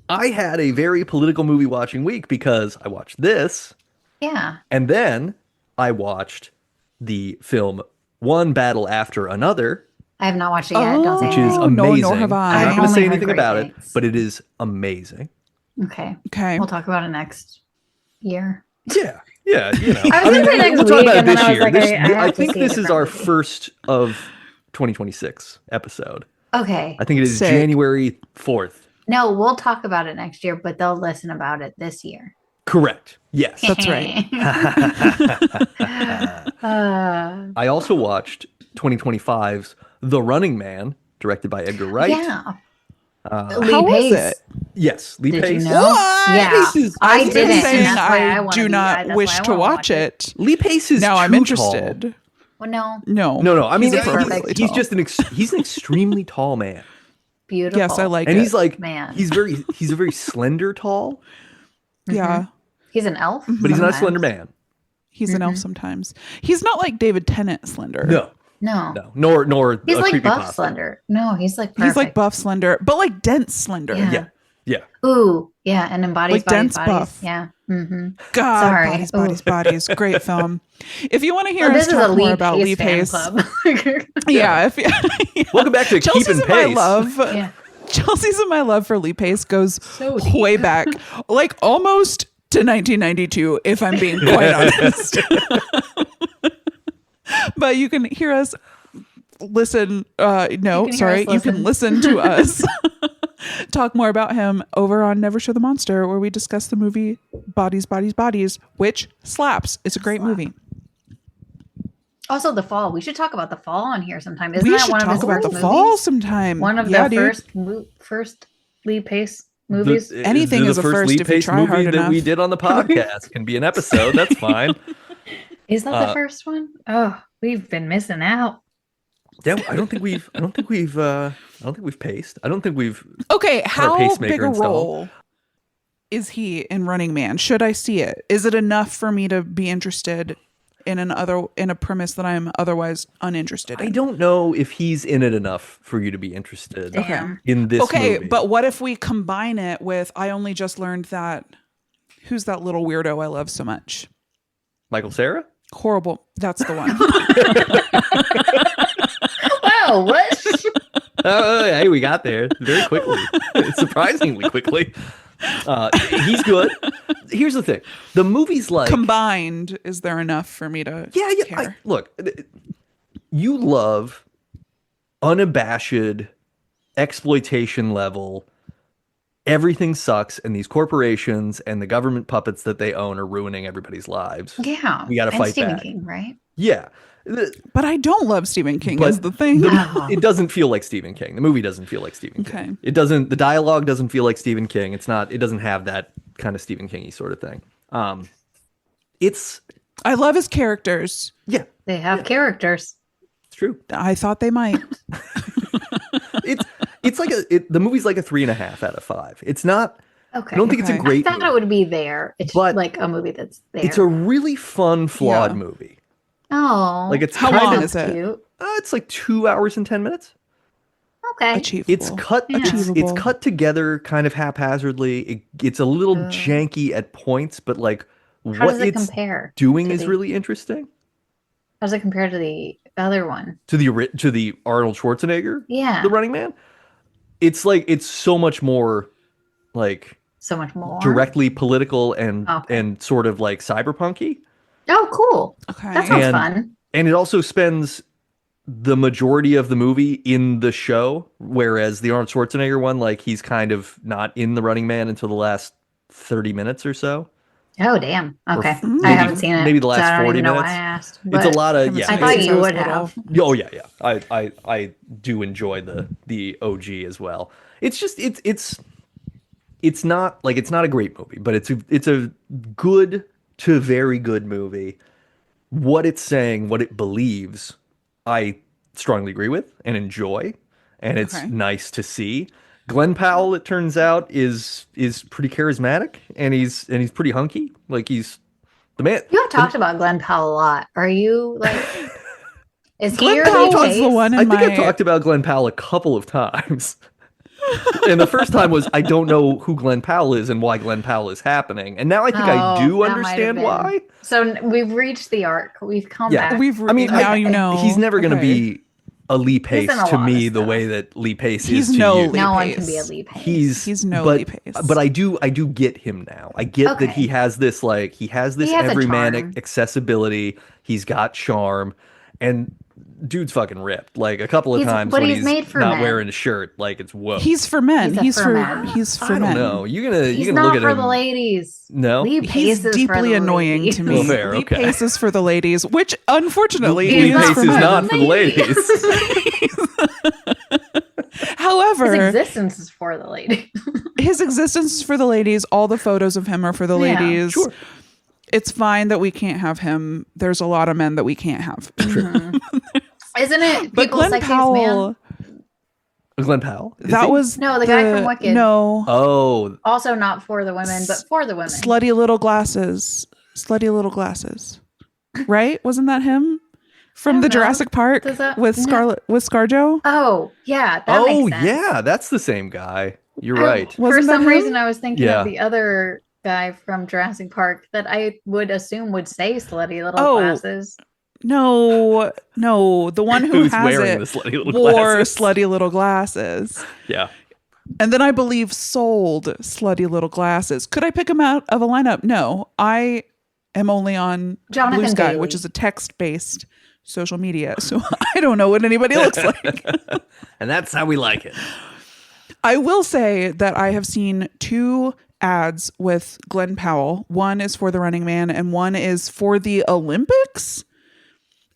I had a very political movie watching week because I watched this Yeah. and then I watched the film One Battle After Another, I have not watched it yet. Don't say which is Oh, anything. no, amazing. nor have I. I'm not I've going to only say heard anything great about it, things. but it is amazing. Okay. Okay. We'll talk about it next year. Yeah, you know. I was gonna say next we'll talk week, about it and then this I was year. like, I have I to think see a this is different our movie. first of 2026 episode. Okay. I think it is Sick. January 4th. No, we'll talk about it next year, but they'll listen about it this year. Correct. Yes. That's right. I also watched 2025's The Running Man, directed by Edgar Wright. Yeah. Lee How was Pace. it? Yes, Lee Did Pace. you know? Yeah. Pace is- I I've didn't, been and saying that's why I wanna do be- not that's wish why I to wanna watch it. Lee Pace is Now I'm too interested. Well, no. No. Tall. No. I mean, He's a perfect he's tall. just he's an extremely tall man, Beautiful. Yes, I like and it. he's like Man. he's a very slender tall, Yeah. He's an elf. but he's not a sometimes. slender man. He's an elf sometimes. He's not like David Tennant slender. No. Nor He's a like creepy buff pasta. slender. No, he's like perfect. He's like buff slender, but like dense slender. Yeah. Yeah. Ooh, yeah, and embodies Like dense bodies. buff. Yeah. Mm-hmm. God, Sorry. bodies, bodies, bodies. Great film. If you want to hear Well, us this is a talk more Lee about Lee Pace Pace, fan club. yeah. If yeah. Welcome back to Chelsea's Keeping in my Pace. love. Yeah. Chelsea's in my love for Lee Pace goes So deep. way back, like almost to 1992, if I'm being quite honest. But you can hear us listen. hear Sorry, us you can listen to us talk more about him over on Never Show the Monster, where we discuss the movie Bodies, Bodies, Bodies, which slaps. It's a great movie. Also, The Fall. We should talk about The Fall on here sometime. Isn't We that should one of talk his about first The Fall sometime. One of Yeah, the dude. first Lee Pace movies. Anything the is a first first Lee if you Pace try movie hard that enough. we did on the podcast can be an episode. That's fine. Is that the first one? Oh, we've been missing out. Yeah, I don't think we've paced. I don't think we've. Okay, our how pacemaker big a installed. role is he in Running Man? Should I see it? Is it enough for me to be interested in a premise that I'm otherwise uninterested in? I don't know if he's in it enough for you to be interested in this movie. But what if we combine it with I only just learned that who's that little weirdo I love so much? Michael Cera? Horrible. That's the one. Wow, what? Oh, hey, we got there very quickly. Surprisingly quickly. He's good. Here's the thing. The movie's like... Combined, is there enough for me to care? Look, you love unabashed exploitation level. Everything sucks, and these corporations and the government puppets that they own are ruining everybody's lives. Yeah. We got to fight Stephen back. King, right? Yeah. But I don't love Stephen King is the thing. It doesn't feel like Stephen King. The movie doesn't feel like Stephen King. It doesn't. The dialogue doesn't feel like Stephen King. It doesn't have that kind of Stephen King-y sort of thing. I love his characters. Yeah. They have characters. It's true. I thought they might. It's like the movie's like a 3.5 out of 5. It's not. Okay. I don't think it's a great I thought movie. it would be there. It's But like a movie that's there. It's a really fun, flawed movie. Oh. Like it's how kind long of, is it? Cute. It's like 2 hours and 10 minutes. Okay. Achievable. It's cut. It's cut together kind of haphazardly. It's a little janky at points, but like How what does it it's compare doing to is the- really interesting. How does it compare to the other one? To the Arnold Schwarzenegger, Yeah. The Running Man. It's like it's so much more like So much more. directly political and sort of like cyberpunky. Oh, cool. Okay. That sounds fun. And it also spends the majority of the movie in the show, whereas the Arnold Schwarzenegger one, like he's kind of not in The Running Man until the last 30 minutes or so. Oh, damn. Okay. Maybe- I haven't seen it. maybe the last so I don't 40 even know minutes. why I asked. It's a but lot of I thought you would have. Oh yeah. I do enjoy the OG as well. It's just it's not a great movie, but it's a good to very good movie. What it's saying, what it believes, I strongly agree with and enjoy, and it's nice to see. Glenn Powell, it turns out, is pretty charismatic, and he's pretty hunky. Like he's the man. You have talked about Glenn Powell a lot. Are you like? Is he Glenn your Powell lead was face? the one in I think my... I've talked about Glenn Powell a couple of times. And the first time was I don't know who Glenn Powell is and why Glenn Powell is happening. And now I think I do that might have understand been. why. So we've reached the arc. We've come back. Now you know. He's never going to be a Lee Pace in a to lot me of the stuff. way that Lee Pace He's is to no you. Lee No one Pace. can be a Lee Pace. He's no but, Lee Pace. But I do get him now. I get that Okay. he has this He has a everyman charm. accessibility. He's got charm, and dude's fucking ripped. Like a couple of times but when he's he's made for not men. wearing a shirt, like it's whoa. He's for men. He's a for men. He's for I don't men. know. He's you're gonna not look at for him. the ladies. No? Lee Pace He's is deeply for the annoying ladies. to me. Well, fair, Lee okay. Pace is for the ladies, which unfortunately Lee is Pace for is men. not for the ladies. However, His existence is for the ladies. his existence is for the ladies. All the photos of him are for the Yeah, ladies. sure. It's fine that we can't have him. There's a lot of men that we can't have. Isn't it? But People's Glenn Sexiest Powell, Man? Glenn Powell. Is that he? was No, the guy from Wicked. No, Oh, Also not for the women, but for the women. slutty little glasses. Slutty little glasses. Right? Wasn't that him from don't the know. Jurassic Park Does that- with no. Scarlet with ScarJo? Oh, yeah. That oh makes sense. yeah, that's the same guy. You're Oh, right. For Wasn't that some him? reason, I was thinking Yeah. of the other guy from Jurassic Park that I would assume would say slutty little Oh, glasses. No, the one who Who's has wearing it the slutty little wore glasses? slutty little glasses. Yeah. And then I believe sold slutty little glasses. Could I pick him out of a lineup? No, I am only on Jonathan Blue Sky, Bailey. which is a text-based social media. So I don't know what anybody looks like. And that's how we like it. I will say that I have seen 2 ads with Glenn Powell. One is for The Running Man and one is for the Olympics.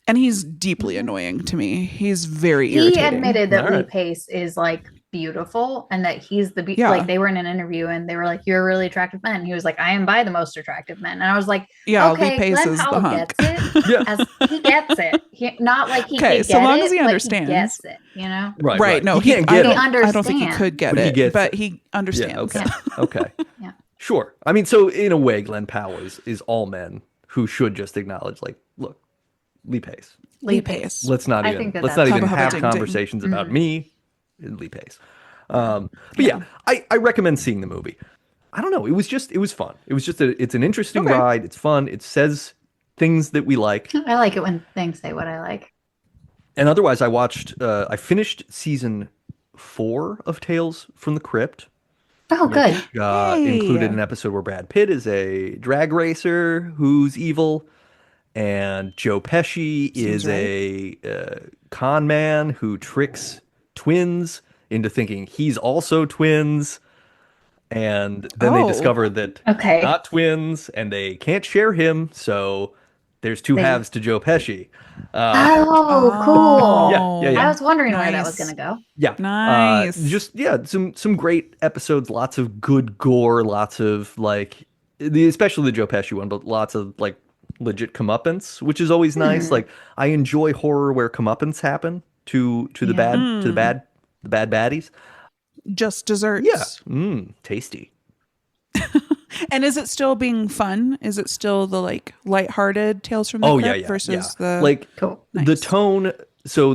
And he's deeply annoying to me. He's very He irritating. admitted that All Lee right. Pace is like beautiful and that he's the Yeah. like they were in an interview and they were like, "You're a really attractive man." And he was like, "I am by the most attractive men." And I was like, Yeah, Lee okay, Pace Glenn is the Powell hunk. gets it. Yeah. As he gets it. Not like he Okay, can so get long it, as he but understands. he gets it, you know? Right. No, he can't get He it. I don't think he understands. could get But he it, gets but it. he understands. Yeah, okay. Yeah. Okay. Yeah. Sure. I mean, so in a way, Glenn Powell is all men who should just acknowledge, like, look, Lee Pace. Lee Pace. Let's not I even think that let's that's not even Hubba hubba have ding ding. conversations about Mm-hmm. me and Lee Pace. But yeah, I recommend seeing the movie. I don't know. It was fun. It was just it's an interesting Okay. ride. It's fun. It says things that we like. I like it when things say what I like. And otherwise, I finished season 4 of Tales from the Crypt. Oh, good. Hey. Included an episode where Brad Pitt is a drag racer who's evil, and Joe Pesci Seems is a con man who tricks twins into thinking he's also twins, and then they Oh. discover that Okay. they're not twins and they can't share him, so there's two halves to Joe Pesci. Oh, cool. Yeah. I was wondering where that Nice. was going to go. Yeah. Nice. Some great episodes, lots of good gore, lots of like especially the Joe Pesci one, but lots of like legit comeuppance, which is always nice. Like I enjoy horror where comeuppance happen to the bad baddies. Just desserts. Yeah. Tasty. And is it still being fun? Is it still the like lighthearted Tales from the Crypt versus the like Cool. the Nice. tone? So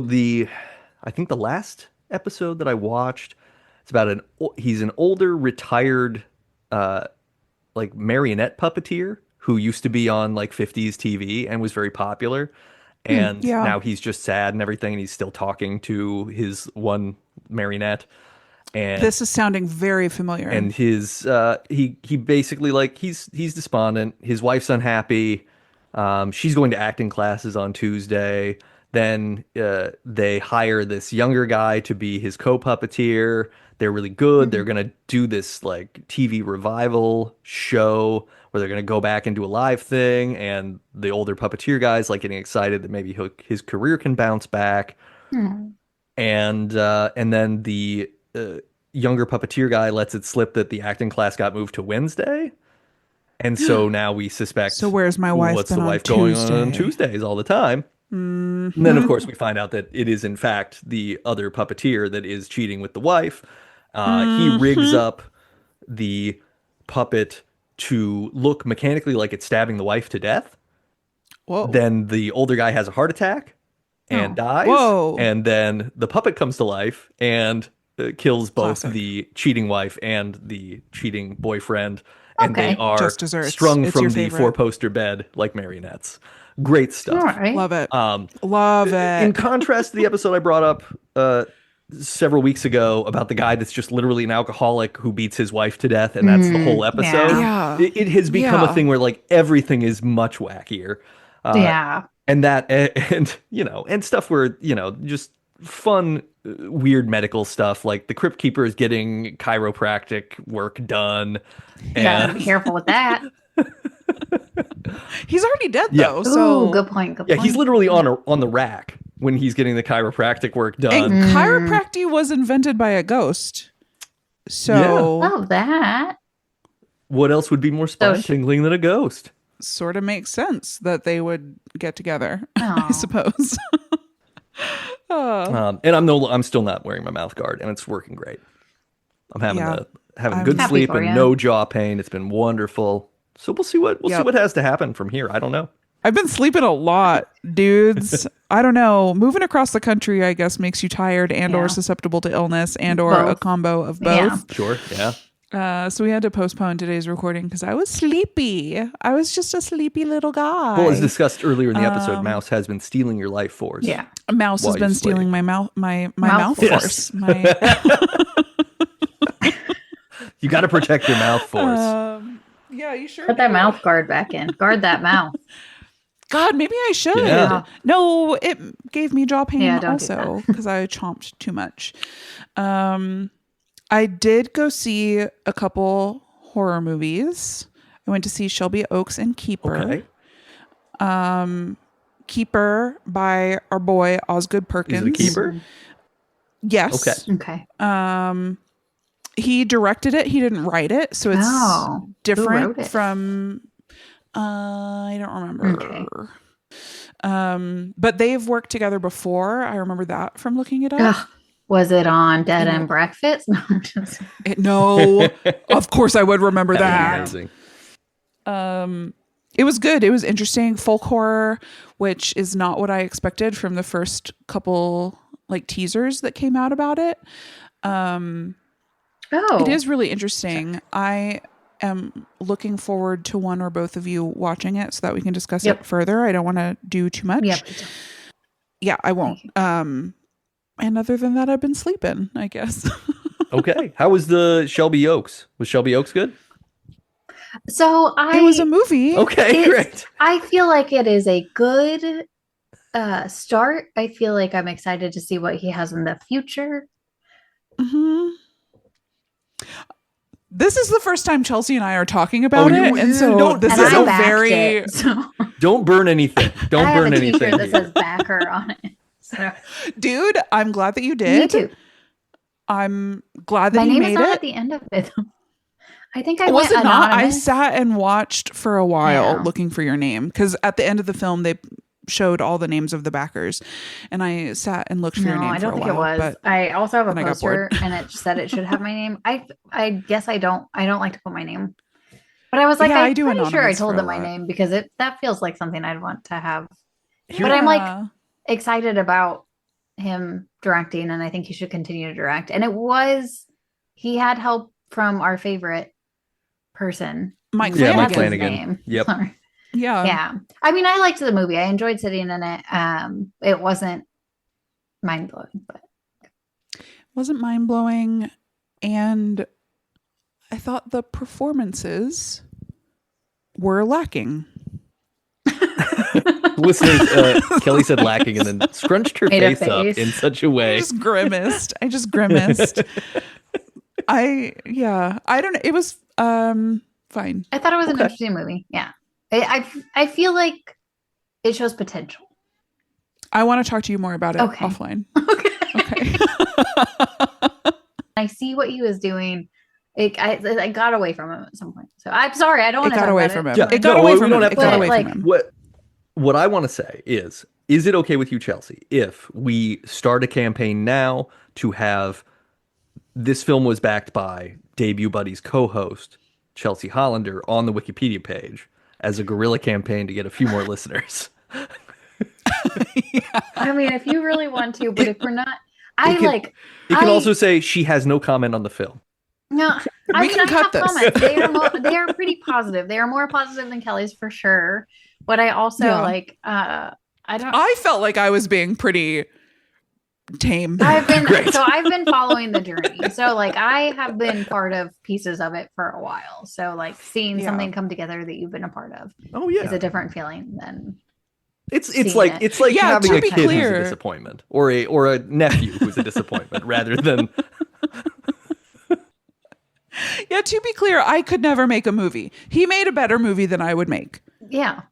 I think the last episode that I watched, it's about he's an older retired like marionette puppeteer who used to be on like 50s TV and was very popular, and yeah. now he's just sad and everything, and he's still talking to his one marionette. And This is sounding very familiar. and his he basically like he's despondent. His wife's unhappy. She's going to acting classes on Tuesday. Then they hire this younger guy to be his co-puppeteer. They're really good. They're gonna do this like TV revival show where they're gonna go back and do a live thing. And the older puppeteer guy's like getting excited that maybe his career can bounce back. And then the younger puppeteer guy lets it slip that the acting class got moved to Wednesday, and so now we suspect. So where's my wife What's been the on wife going Tuesday? on Tuesdays all the time? And then of course we find out that it is in fact the other puppeteer that is cheating with the wife. He rigs up the puppet to look mechanically like it's stabbing the wife to death. Whoa. Then the older guy has a heart attack and dies. Whoa. And then the puppet comes to life and kills both Classic. the cheating wife and the cheating boyfriend. And Okay. they are Just desserts. strung It's from your the favorite. 4-poster bed like marionettes. Great stuff. All right. Love it. Um, Love it. in contrast to the episode I brought up several weeks ago about the guy that's just literally an alcoholic who beats his wife to death, and that's the whole episode. Yeah. It has become Yeah. a thing where like everything is much wackier. Yeah. And that, and you know, and stuff where, you know, just fun, weird medical stuff. Like the Crypt Keeper is getting chiropractic work done. Gotta And be careful with that. He's already dead Yeah. though. So Ooh, good point. Good yeah, point. he's literally on the rack when he's getting the chiropractic work done. And chiropractic was invented by a ghost. So Love that. What else would be more spine tingling than a ghost? sort of makes sense that they would get together, Aw. I suppose. And I'm still not wearing my mouth guard, and it's working great. I'm having Yeah. having I'm good happy sleep for and ya. no jaw pain. It's been wonderful. So we'll see what Yep. has to happen from here. I don't know. I've been sleeping a lot, dudes. I don't know. Moving across the country, I guess, makes you tired and or Yeah. susceptible to illness and or a Both. combo of Yeah. both. Sure. Yeah. So we had to postpone today's recording because I was sleepy. I was just a sleepy little guy. Well, as discussed earlier in the episode, Mouse has been stealing your life force. Yeah. A mouse while has been you're stealing sleeping. my mouth, my Mouth mouth force. force. My You got to protect your mouth force. yeah, you sure? Put that do. mouth guard back in. Guard that mouth. God, maybe I should. Yeah. No, it gave me jaw pain Yeah, don't do also because I chomped too much. I did go see a couple horror movies. I went to see Shelby Oaks and Keeper. Okay. Keeper by our boy Osgood Is Perkins. it a keeper? Yes. Okay. He directed it. He didn't write it, so it's Who wrote different it? from. I don't remember. Okay. But they've worked together before. I remember that from looking it up. Ugh. Was it on Dead and Breakfast? No, I'm just... No, of course I would remember that. Amazing. It was good. It was interesting. Folk horror, which is not what I expected from the first couple like teasers that came out about it. It is really interesting. I am looking forward to one or both of you watching it so that we can discuss it further. I don't want to do too much. Yeah, I won't. And other than that, I've been sleeping, I guess. Okay. How was the Shelby Oaks? Was Shelby Oaks good? So it was a movie. Okay, great. I feel like it is a good start. I feel like I'm excited to see what he has in the future. Mm-hmm. This is the first time Chelsea and I are talking about it, and so this is a very don't burn anything. Don't burn anything. That says backer on it. So. Dude, I'm glad that you did. Me too. I'm glad that my you name made is not it. at the end of it. I think I was went it not? I anonymous. sat and watched for a while looking for your name because at the end of the film they showed all the names of the backers, and I sat and looked for your name. I don't for a think while, it was. but I also have a then I got poster, bored. and it said it should have my name. I guess I don't like to put my name, but I was like, Yeah, I'm I do pretty sure I anonymous told for a them my lot. name because that feels like something I'd want to have. Yeah. But I'm like excited about him directing, and I think he should continue to direct. And he had help from our favorite person, Mike Yeah, Flanagan. Mike His Flanagan. name. Yep. Sorry. Yeah. I mean, I liked the movie. I enjoyed sitting in it. It wasn't mind blowing, but Wasn't mind blowing, and I thought the performances were lacking. Listeners, Kelly said lacking and then scrunched her Made a face up face. in such a way. I just grimaced. I don't know. It was fine. I thought it was an interesting movie. Yeah. I feel like it shows potential. I want to talk to you more about it Okay. offline. Okay. I see what he was doing. I got away from him at some point. So I'm sorry. I don't want It to got talk away about from it. him. Yeah, It got no, away we from don't him. have It to got talk away like- from him. What I want to say is it okay with you, Chelsea, if we start a campaign now to have this film was backed by Debut Buddies co-host Chelsea Hollander on the Wikipedia page as a guerrilla campaign to get a few more listeners? I mean, if you really want to, but if we're not, It can also say she has no comment on the film. No, We can cut this. comments. They are pretty positive. They are more positive than Kelly's for sure. But I also I felt like I was being pretty tame. I've been following the journey. So like I have been part of pieces of it for a while. So like seeing something come together that you've been a part of is a different feeling than It's like having to a be kid who's clear. a disappointment or a nephew who's a disappointment rather than Yeah, to be clear, I could never make a movie. He made a better movie than I would make. Yeah.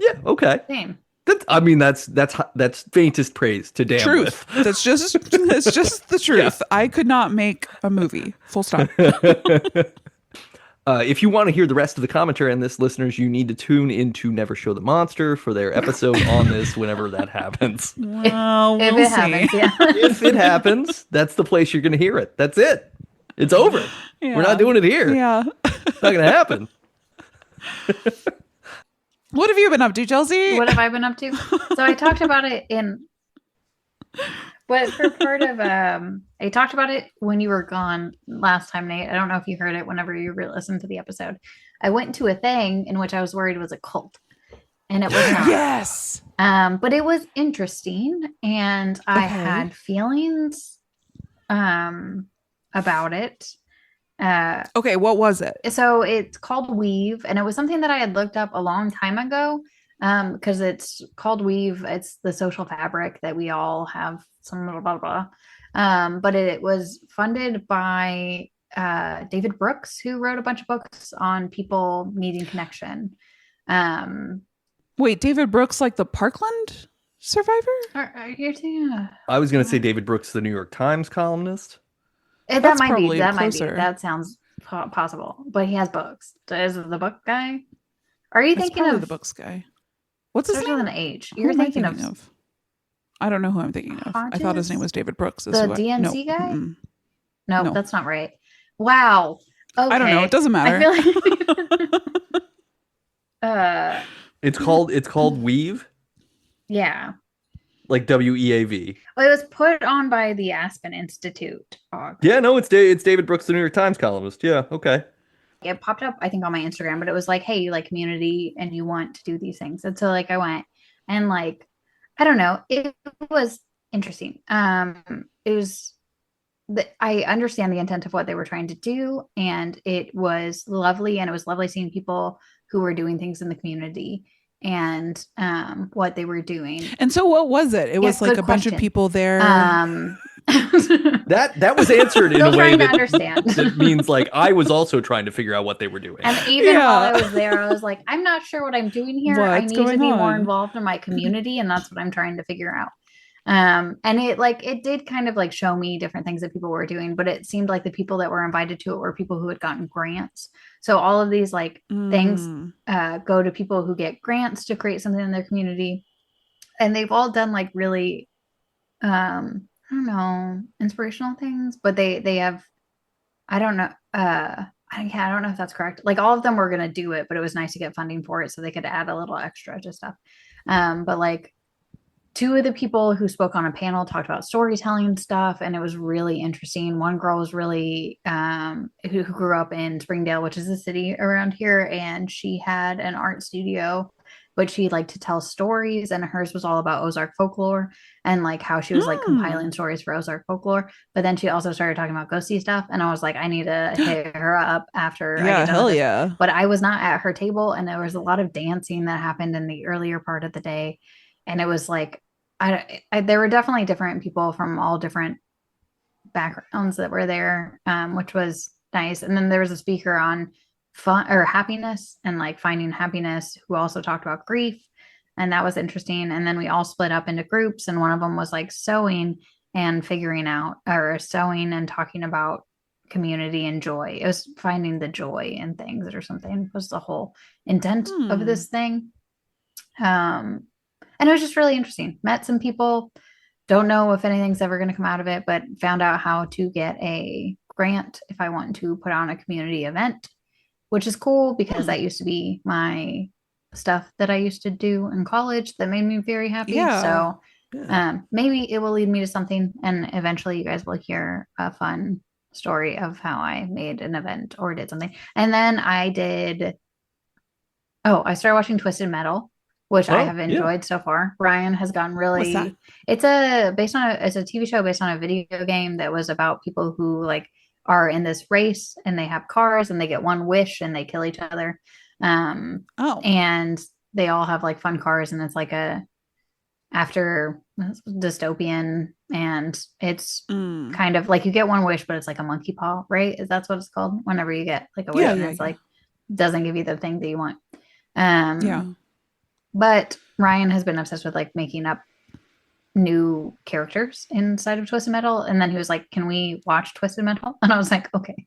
Yeah, okay. Same. That's faintest praise to damn Truth. with. That's just the truth. I could not make a movie. Full stop. If you want to hear the rest of the commentary on this, listeners, you need to tune into Never Show the Monster for their episode on this whenever that happens. Well, If we'll it see. happens, yeah. If it happens, that's the place you're going to hear it. That's it. It's over. Yeah. We're not doing it here. Yeah. It's not going to happen. What have you been up to, Chelsea? What have I been up to? So I talked about it but for part of I talked about it when you were gone last time, Nate. I don't know if you heard it whenever you listened to the episode. I went to a thing in which I was worried was a cult. And it was not. Yes. But it was interesting, and I had feelings about it. Okay, what was it? So it's called Weave, and it was something that I had looked up a long time ago because it's called Weave. It's the social fabric that we all have some blah, blah, blah. But it was funded by David Brooks, who wrote a bunch of books on people needing connection. Wait, David Brooks, like the Parkland Survivor? Are you thinking? I was going to say David Brooks, the New York Times columnist. That That's might be. probably That might be. closer. That sounds possible. But he has books. Is it the book guy? Are you That's thinking probably of the books guy. What's his starts name? with an H? Who You're am I thinking of I don't know who I'm thinking of. I thought his name Hodges? was David Brooks. The DNC guy? Mm-mm. No, No. that's not right. Wow. Okay. I don't know. It doesn't matter. I feel like It's called Weave, yeah. like WEAV. Well, it was put on by the Aspen Institute. Yeah, no, it's David Brooks, the New York Times columnist. Yeah, okay. It popped up, I think, on my Instagram, but it was like, hey, you like community and you want to do these things. And so like I went and like, I don't know, it was interesting. It was I understand the intent of what they were trying to do, and it was lovely, and it was lovely seeing people who were doing things in the community and what they were doing. And so what was it? It was like a bunch of people there. That was answered in a way trying to that, understand. that means like I was also trying to figure out what they were doing. And even Yeah. while I was there, I was like, I'm not sure what I'm doing here. I What's need to going be more on? involved in my community, and that's what I'm trying to figure out. And it did kind of like show me different things that people were doing, but it seemed like the people that were invited to it were people who had gotten grants. So all of these like things go to people who get grants to create something in their community, and they've all done like really I don't know, inspirational things, but they have, I don't know, I don't know if that's correct. Like all of them were going to do it, but it was nice to get funding for it so they could add a little extra to stuff. But like two of the people who spoke on a panel talked about storytelling stuff, and it was really interesting. One girl was really who grew up in Springdale, which is a city around here, and she had an art studio, but she liked to tell stories, and hers was all about Ozark folklore and like how she was like compiling stories for Ozark folklore. But then she also started talking about ghosty stuff, and I was like, I need to hit her up after. Yeah, hell yeah. But I was not at her table, and there was a lot of dancing that happened in the earlier part of the day, and it was like there were definitely different people from all different backgrounds that were there, which was nice. And then there was a speaker on fun or happiness and like finding happiness, who also talked about grief, and that was interesting. And then we all split up into groups, and one of them was like sewing and figuring out, or sewing and talking about community and joy. It was finding the joy in things or something was the whole intent of this thing. And it was just really interesting. Met some people, don't know if anything's ever going to come out of it, but found out how to get a grant if I want to put on a community event, which is cool because that used to be my stuff that I used to do in college that made me very happy. Yeah. So maybe it will lead me to something, and eventually you guys will hear a fun story of how I made an event or did something. And then I started watching Twisted Metal, which I have enjoyed so far. Ryan has gotten really. What's that? It's a TV show based on a video game that was about people who like are in this race, and they have cars, and they get one wish and they kill each other. And they all have like fun cars, and it's like after dystopian, and it's kind of like you get one wish, but it's like a monkey paw, right? That's what it's called whenever you get like a wish, and it's like doesn't give you the thing that you want. But Ryan has been obsessed with like making up new characters inside of Twisted Metal. And then he was like, can we watch Twisted Metal? And I was like, okay.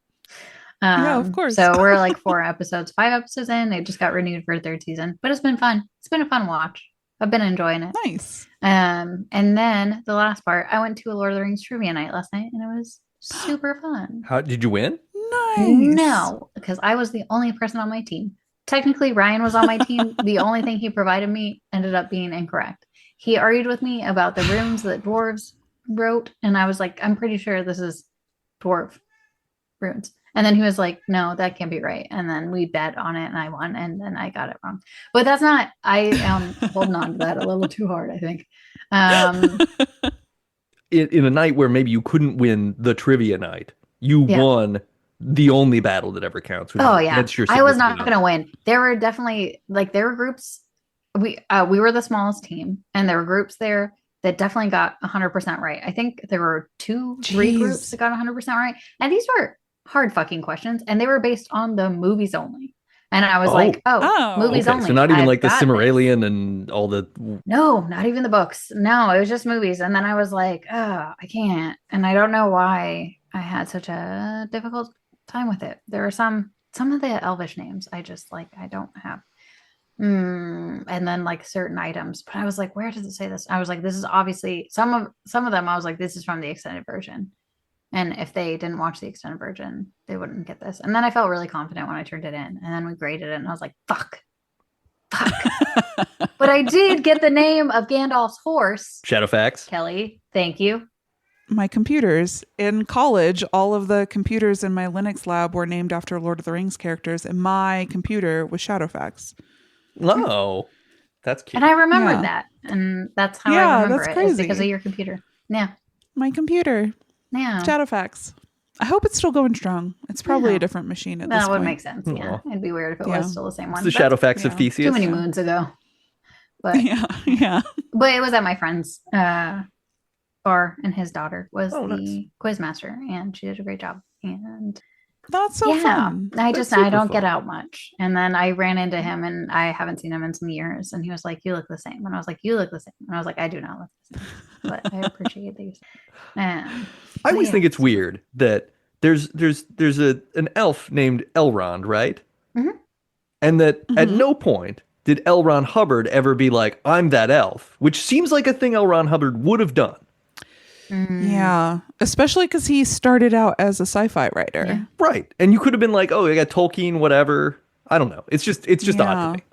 Yeah, of course. So we're like 5 episodes in. It just got renewed for a 3rd season, but it's been fun. It's been a fun watch. I've been enjoying it. Nice. And then the last part, I went to a Lord of the Rings trivia night last night, and it was super fun. How did you win? Nice. No, because I was the only person on my team. Technically, Ryan was on my team. The only thing he provided me ended up being incorrect. He argued with me about the runes that dwarves wrote, and I was like, I'm pretty sure this is dwarf runes. And then he was like, no, that can't be right. And then we bet on it, and I won, and then I got it wrong. But that's not, I am holding on to that a little too hard, I think. In a night where maybe you couldn't win the trivia night, you won the only battle that ever counts. Oh yeah, I was not going to win. There were definitely there were groups. We were the smallest team, and there were groups there that definitely got 100% right. I think there were 3 groups that got 100% right, and these were hard fucking questions, and they were based on the movies only. And I was like, Oh. movies Okay, only. so not even I've like the got this. Cimmerillion and all the. No, not even the books. No, it was just movies. And then I was like, oh, I can't. And I don't know why I had such a difficult time with it. There are some of the Elvish names I just like, I don't have. And then like certain items. But I was like, where does it say this? I was like, this is obviously some of them. I was like, this is from the extended version. And if they didn't watch the extended version, they wouldn't get this. And then I felt really confident when I turned it in. And then we graded it and I was like, fuck. But I did get the name of Gandalf's horse. Shadowfax. Kelly, thank you. My computers. In college, all of the computers in my Linux lab were named after Lord of the Rings characters, and my computer was Shadowfax. Oh, that's cute. And I remembered Yeah. that. And that's how Yeah, I remember that's it. crazy. Is because of your computer. Yeah. My computer, Yeah. Shadowfax. I hope it's still going strong. It's probably Yeah. a different machine at this That would point. make sense. Yeah. It'd be weird if it Yeah. was still the same one. It's the That's Shadowfax of yeah. Theseus. too many moons ago. But Yeah. but it was at my friend's bar, and his daughter was Oh, the nice. quiz master, and she did a great job. And That's so fun. I That's I super don't get fun. out much. And then I ran into him, and I haven't seen him in some years. And he was like, "You look the same." And I was like, "You look the same." And I was like, "I do not look the same." But I appreciate these. I always think it's weird that there's an elf named Elrond, right? Mhm. And that at Mhm. no point did L. Ron Hubbard ever be like, I'm that elf, which seems like a thing L. Ron Hubbard would have done. Yeah, especially because he started out as a sci-fi writer. Yeah. Right. And you could have been like, oh, I got Tolkien, whatever. I don't know. It's just odd to me.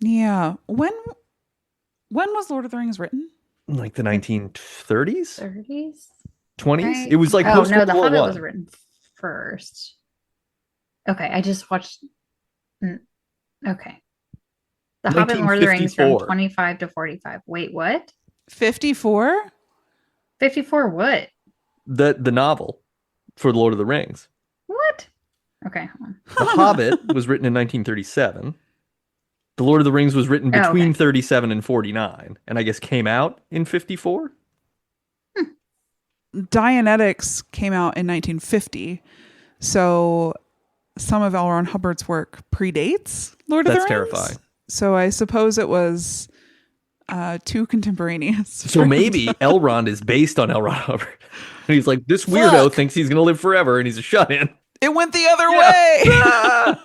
Yeah. When was Lord of the Rings written? Like the 1930s? 30s? 20s? Right? It was like oh post no, World The War Hobbit One. was written first. Okay, I just watched. Okay, The Hobbit and Lord of the Rings from 1954. 25 to 45. Wait, what? 54? 54? What? The novel for The Lord of the Rings. What? Okay, hold on. The Hobbit was written in 1937. The Lord of the Rings was written Oh, between okay. 37 and 49, and I guess came out in 54. Dianetics came out in 1950. So some of L. Ron Hubbard's work predates Lord of the That's Rings. terrifying. So I suppose it was too contemporaneous. So maybe Elrond is based on L. Ron Hubbard. And he's like, this weirdo Fuck. thinks he's going to live forever, and he's a shut-in. It went the other way. Ah!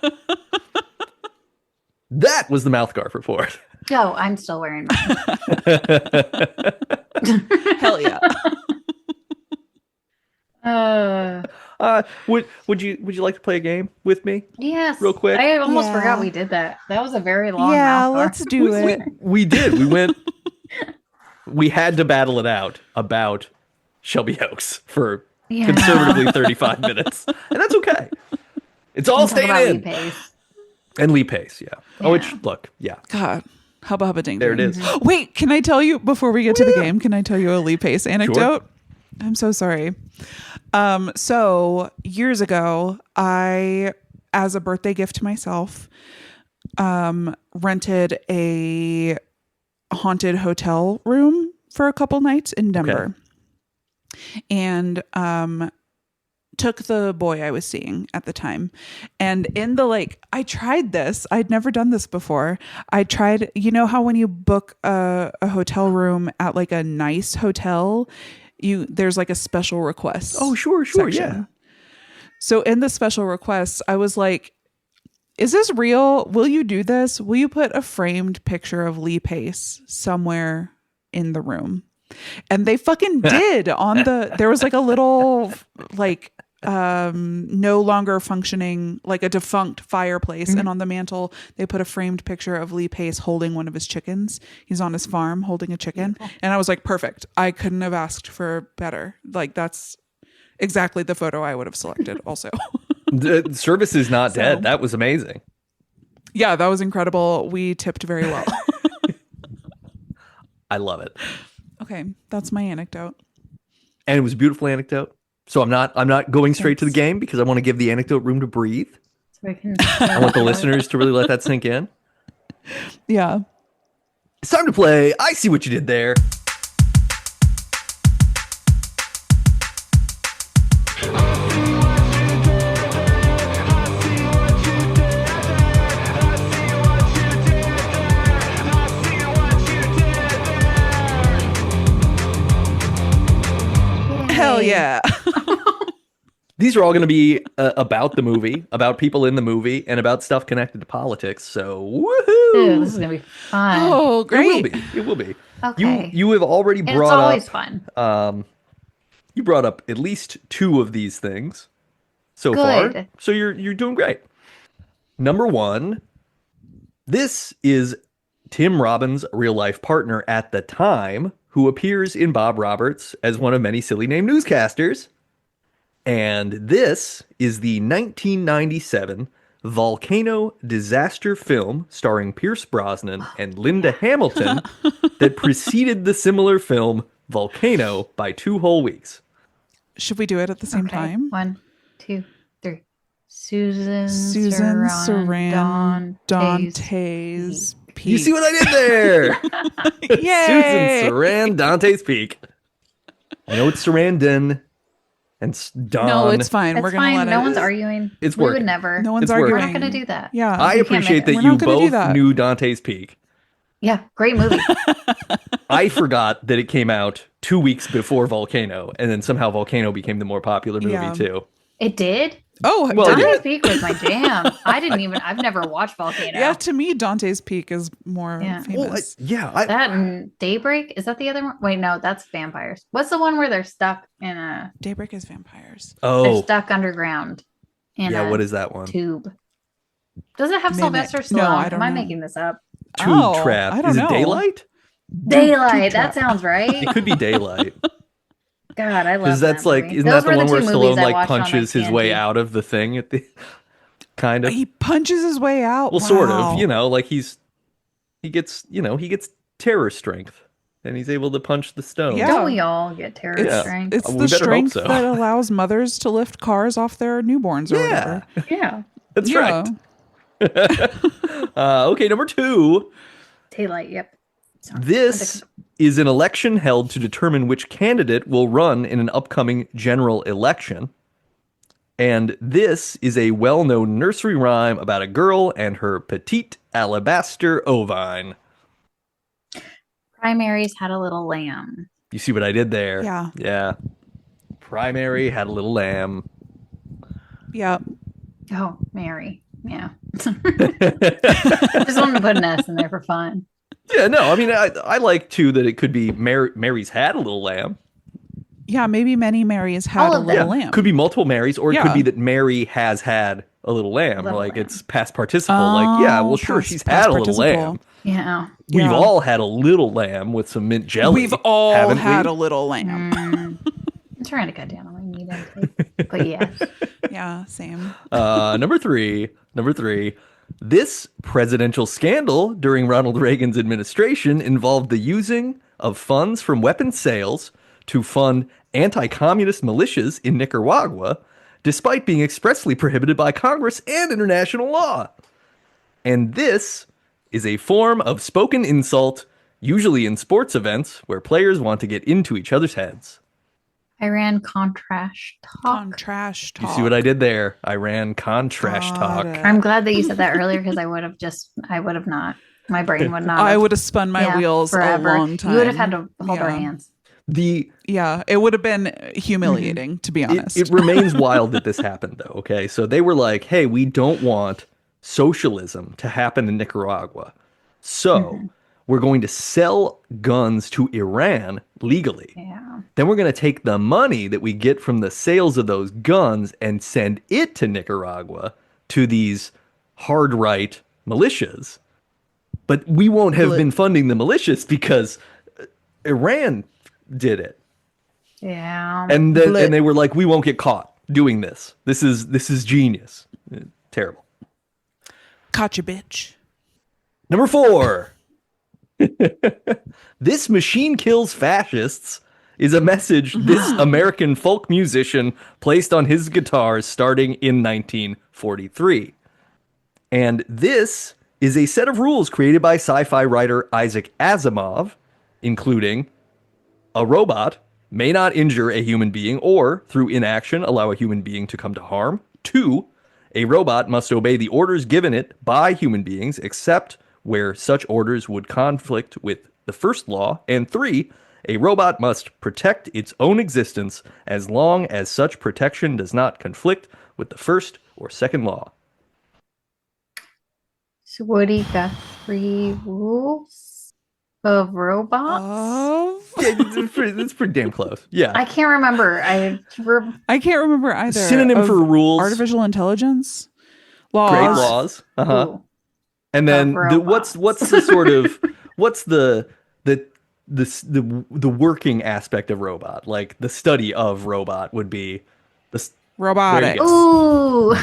That was the MouthGarf Report. Oh, I'm still wearing mine. Hell yeah. Would you like to play a game with me? Yes. Real quick? I almost Yeah. forgot we did that. That was a very long Yeah, mouth let's bar. do it. We did. We went. We had to battle it out about Shelby Oaks for Yeah. conservatively 35 minutes, and that's okay. It's all Talk about staying Lee in. Pace. And Lee Pace, yeah. Oh, which Yeah. look, yeah. God. Hubba hubba ding. There it ding. is. Wait, can I tell you before we get to the game? Can I tell you a Lee Pace anecdote? I'm so sorry. So years ago, I, as a birthday gift to myself, rented a haunted hotel room for a couple nights in Denver, and took the boy I was seeing at the time. And in the I tried this. I'd never done this before. I tried, you know how when you book a hotel room at like a nice hotel, there's like a special request. Oh, sure, section. yeah. So in the special requests, I was like, is this real? Will you do this? Will you put a framed picture of Lee Pace somewhere in the room? And they fucking did. There was like a little no longer functioning, like a defunct fireplace. Mm-hmm. And on the mantle, they put a framed picture of Lee Pace holding one of his chickens. He's on his farm holding a chicken. And I was like, perfect. I couldn't have asked for better. Like, that's exactly the photo I would have selected also. The service is not So- dead. That was amazing. Yeah, that was incredible. We tipped very well. I love it. Okay, that's my anecdote. And it was a beautiful anecdote. So I'm not going straight to the Thanks. game because I want to give the anecdote room to breathe. So I can. I want the listeners to really let that sink in. Yeah. It's time to play I See What You Did There. These are all going to be about the movie, about people in the movie, and about stuff connected to politics. So, woohoo! Ooh, this is gonna be fun. Oh, great. It will be. It will be. Okay. You have already And brought it's always up. fun. You brought up at least 2 of these things so Good. far. So you're doing great. Number 1. This is Tim Robbins' real life partner at the time, who appears in Bob Roberts as one of many silly name newscasters. And this is the 1997 volcano disaster film starring Pierce Brosnan and Linda Hamilton that preceded the similar film Volcano by 2 whole weeks. Should we do it at the same Okay. time? 1, 2, 3. Susan Sarandon Dante's Dante's Peak. You see what I did there? Yay! Susan Sarandon Dante's Peak. I know it's Sarandon and Don. No, it's fine. It's We're gonna fine. let No it. one's arguing. It's We working. would never. No one's It's arguing. working. We're not going to do that. Yeah. I We can't appreciate make that it. We're you not gonna do both that. knew Dante's Peak. Yeah, great movie. I forgot that it came out 2 weeks before Volcano, and then somehow Volcano became the more popular movie Yeah. too. It did. Oh, Well, Dante- Dante's Peak was my jam. I've never watched Volcano. yeah. To me, Dante's Peak is more Yeah. famous. That and Daybreak. Is that the other one? Wait, no, that's vampires. What's the one where they're stuck in a Daybreak is vampires. they're Oh, stuck underground in yeah. a What is that one? tube? Does it have Mimic. Sylvester Stallone? No, I don't Am I know. making this up? Tube Oh, Trap. I don't Is know. it Daylight? Daylight. Trap. That sounds right. It could be Daylight. God, I love Because that's that like, movie. isn't Those that the were one where two Stallone movies I like watched on, punches his way TNT. out of the thing at the kind of? He punches his way out. Well, sort Wow. of. Like he gets terror strength, and he's able to punch the stone. Yeah. Don't we all get terror It's- strength? It's We the better hope strength so. that allows mothers to lift cars off their newborns or Yeah, whatever. Yeah. that's Yeah. right. Okay, number 2. Daylight. Yep. Sorry. This is an election held to determine which candidate will run in an upcoming general election. And this is a well-known nursery rhyme about a girl and her petite alabaster ovine. Primaries had a little lamb. You see what I did there? Yeah. Yeah. Primary had a little lamb. Yeah. Oh, Mary. Yeah. Just wanted to put an S in there for fun. Yeah, no, I mean, I like, too, that it could be Mary's had a little lamb. Yeah. Maybe many Marys had All a of little them. lamb. Could be multiple Marys, or it could Yeah. be that Mary has had a little lamb. Little like, lamb. it's past participle. Like, yeah, well, sure, she's had a little lamb. Yeah. We've Yeah. all had a little lamb with some mint jelly. We've all haven't had we? a little lamb. I'm trying to cut down on my meat intake. But yes. Yeah. Same. Number three. This presidential scandal during Ronald Reagan's administration involved the using of funds from weapons sales to fund anti-communist militias in Nicaragua, despite being expressly prohibited by Congress and international law. And this is a form of spoken insult, usually in sports events where players want to get into each other's heads. I ran contrast talk. Contrash You talk. see what I did there? I ran contrash Got talk. it. I'm glad that you said that earlier because I would have not. My brain would not. I have. would have spun my Yeah, wheels forever. a long time. You would have had to hold our Yeah. hands. Yeah, it would have been humiliating, to be honest. It remains wild that this happened, though. Okay, so they were like, "Hey, we don't want socialism to happen in Nicaragua, so we're going to sell guns to Iran legally. Yeah. Then we're going to take the money that we get from the sales of those guns and send it to Nicaragua to these hard right militias. But we won't have been funding the militias because Iran did it." Yeah. And then and they were like, "We won't get caught doing this. This is genius." Terrible. Gotcha, bitch. Number 4. This machine kills fascists is a message this American folk musician placed on his guitars starting in 1943. And this is a set of rules created by sci-fi writer Isaac Asimov, including a robot may not injure a human being or, through inaction, allow a human being to come to harm. 2, a robot must obey the orders given it by human beings, except where such orders would conflict with the first law. And 3, A robot must protect its own existence as long as such protection does not conflict with the first or second law. So Woody got 3 rules of robots. Yeah, it's pretty damn close. Yeah. I can't remember. I can't remember either. Synonym for rules. Artificial intelligence. Laws. Great laws. Uh-huh. Ooh. And then what's the sort of what's the working aspect of robot? Like the study of robot would be robotics. Ooh.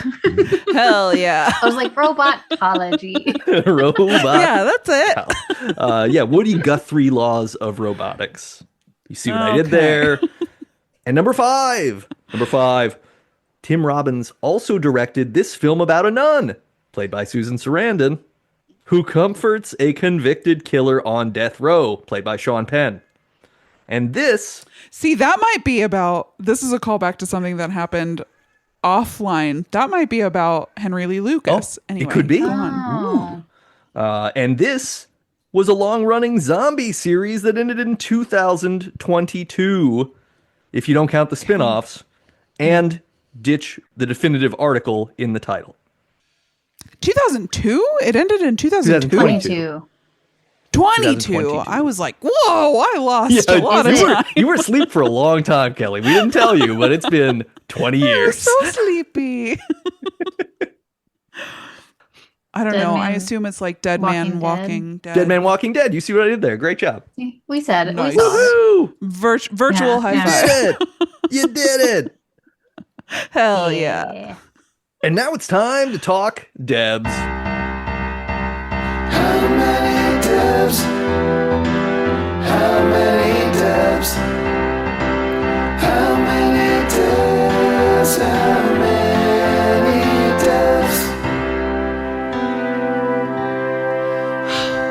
Hell yeah. I was like robotology. Robot. Yeah, that's it. Yeah, Woody Guthrie laws of robotics. You see what I did there? And number five, Tim Robbins also directed this film about a nun, played by Susan Sarandon, who comforts a convicted killer on death row, played by Sean Penn. And this... See, that might be about... This is a callback to something that happened offline. That might be about Henry Lee Lucas. Anyway, it could be. go on. And this was a long-running zombie series that ended in 2022, if you don't count the spin-offs, and ditch the definitive article in the title. 2002? It ended in 2022. 22. I was like, whoa, I lost a lot of time. You were asleep for a long time, Kelly. We didn't tell you, but it's been 20 years. I was so sleepy. I don't know. I assume it's like Dead Man Walking Dead. Dead Man Walking Dead. You see what I did there? Great job. We said it. Nice. We virtual high five. You did it. Hell yeah. And now it's time to talk Debs. How many Debs? How many Debs? How many Debs? How many Debs?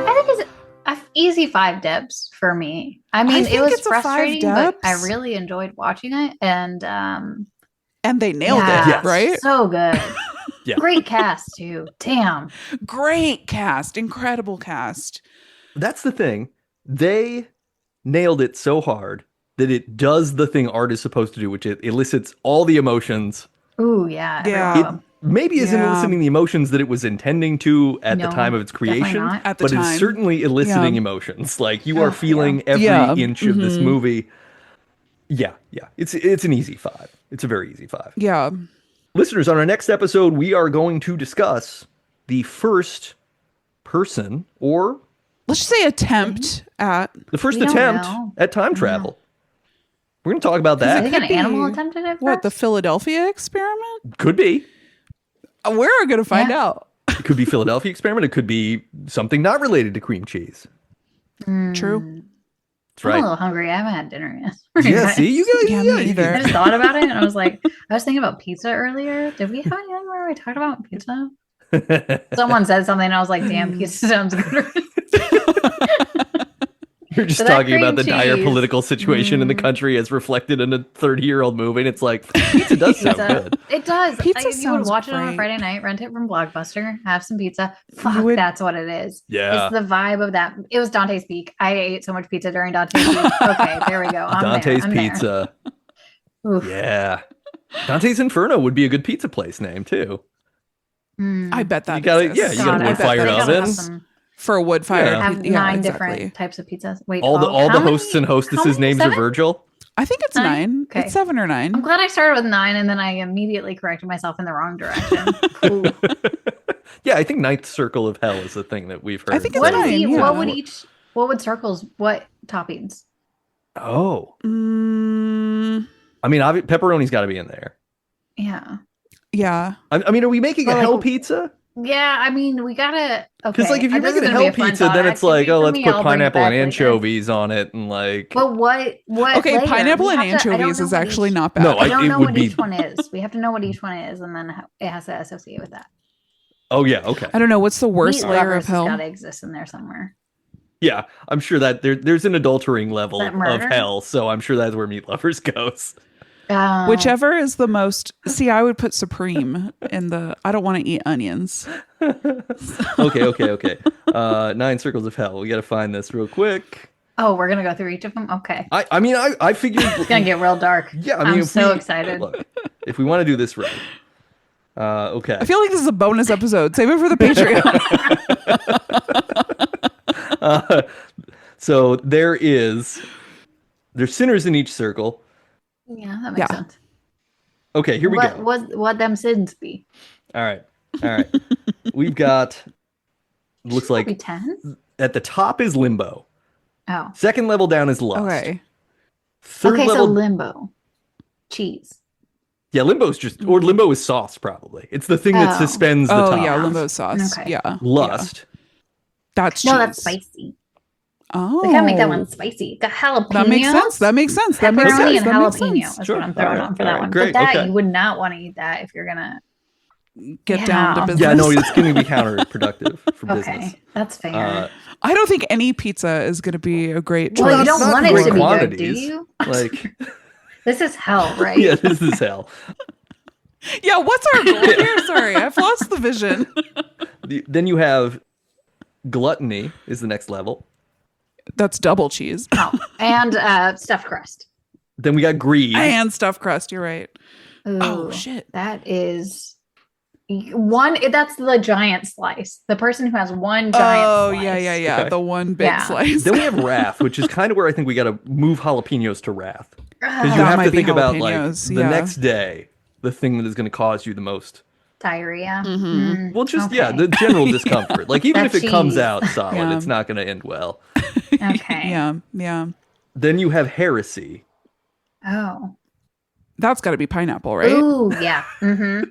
I think it's an easy 5 Debs for me. I mean, it was frustrating, but I really enjoyed watching it, and they nailed it, right? So good. Yeah. Great cast too. Damn. Great cast. Incredible cast. That's the thing. They nailed it so hard that it does the thing art is supposed to do, which it elicits all the emotions. Ooh, yeah. Yeah. It maybe isn't eliciting the emotions that it was intending to at the time of its creation, but it's certainly eliciting emotions. Like you are feeling every inch of this movie. Yeah. It's an easy 5. It's a very easy 5. Yeah. Listeners, on our next episode, we are going to discuss the first person, or let's just say attempt at time travel. We're going to talk about that. I think an animal attempted it first? What, the Philadelphia experiment? Could be. We're going to find out. It could be Philadelphia experiment. It could be something not related to cream cheese. True. That's right. I'm a little hungry. I haven't had dinner yet. Yeah, see, you guys. Me either. I just thought about it, and I was like, I was thinking about pizza earlier. Did we have anything where we talked about pizza? Someone said something, and I was like, damn, pizza sounds good. You're just talking about the dire political situation in the country as reflected in a 30-year-old movie, and it's like, pizza does sound good. It does. Pizza you would watch great. it on a Friday night, rent it from Blockbuster, have some pizza. Fuck, that's what it is. Yeah. It's the vibe of that. It was Dante's Peak. I ate so much pizza during Dante's Peak. Okay, there we go. Dante's Pizza. Yeah. Dante's Inferno would be a good pizza place name, too. I bet that you got a wood-fired oven. For a wood fire. I have 9 different types of pizzas. Wait, all the hosts and hostesses' names are Virgil? I think it's 9. Okay. It's 7 or 9. I'm glad I started with 9 and then I immediately corrected myself in the wrong direction. Cool. Yeah, I think Ninth Circle of Hell is the thing that we've heard. I think it's 9. What would circles, what toppings? Oh. I mean, pepperoni's got to be in there. Yeah. Yeah. I mean, are we making a hell pizza? Yeah, I mean, we gotta. Because like if you're making a hell pizza, then it's like, oh, let's put pineapple and anchovies on it, and like. But what? Okay, pineapple and anchovies is actually not bad. No, I don't know what each one is. We have to know what each one is, and then it has to associate with that. Oh yeah, okay. I don't know what's the worst layer of hell. Got to exist in there somewhere. Yeah, I'm sure that there's an adultering level of hell, so I'm sure that's where Meat Lovers goes. Whichever is the most. See, I would put supreme in the. I don't want to eat onions. Okay. 9 Circles of Hell. We got to find this real quick. Oh, we're gonna go through each of them. Okay. I figured It's gonna get real dark. Yeah, I mean, I'm if so we- excited. Look, if we want to do this right, okay. I feel like this is a bonus episode. Save it for the Patreon. So there's sinners in each circle. Yeah, that makes sense. Okay, here we go. What them sins be? All right. We've got. Looks like 10. at the top is limbo. Oh. Second level down is lust. Okay. Third Okay, level. so limbo, cheese. Yeah, limbo's or limbo is sauce probably. It's the thing that Oh. suspends the Oh top. yeah, limbo sauce. Okay. Yeah. Lust. That's No, cheese. that's spicy. Oh. We gotta make that one spicy. Got jalapenos. That makes sense. That makes sense. That makes Pepperoni sense. and That makes jalapeno sense. is Sure. what I'm throwing All right. on for All that right. one. Great. But that Okay. you would not want to eat that if you're gonna. Get down to Yeah. business. Yeah, no, it's going to be counterproductive for business. Okay, that's fair. I don't think any pizza is going to be a great choice. Well, you don't not want it great to be good, do quantities. you? Like, This is hell, right? yeah, this is hell. Yeah, what's our goal here? Sorry, I've lost the vision. Then you have gluttony is the next level. That's double cheese. Oh, and stuffed crust. Then we got greed. And stuffed crust, you're right. Ooh, Oh, shit. That is one. That's the giant slice. The person who has one giant. Oh, slice. yeah. Okay. The one big Yeah. slice. Then we have wrath, which is kind of where I think we got to move jalapenos to wrath. Because you That have might to be think about like jalapenos, the yeah. next day, the thing that is going to cause you the most. Diarrhea. Mhm. Well, just Okay. yeah, the general discomfort. Like even That if it comes cheese. out solid, Yeah. it's not going to end well. Okay. Yeah. Then you have heresy. Oh. That's got to be pineapple, right? Ooh, yeah. Mm-hmm.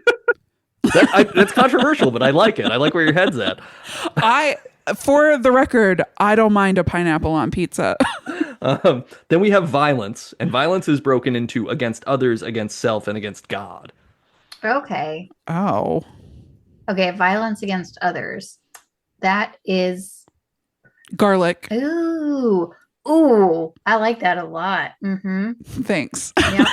That's controversial, but I like it. I like where your head's at. For the record, I don't mind a pineapple on pizza. Then we have violence, and violence is broken into against others, against self, and against God. Okay. Oh. Okay. Violence against others. That is. Garlic. Ooh. Ooh. I like that a lot. Mm-hmm. Thanks. Yeah.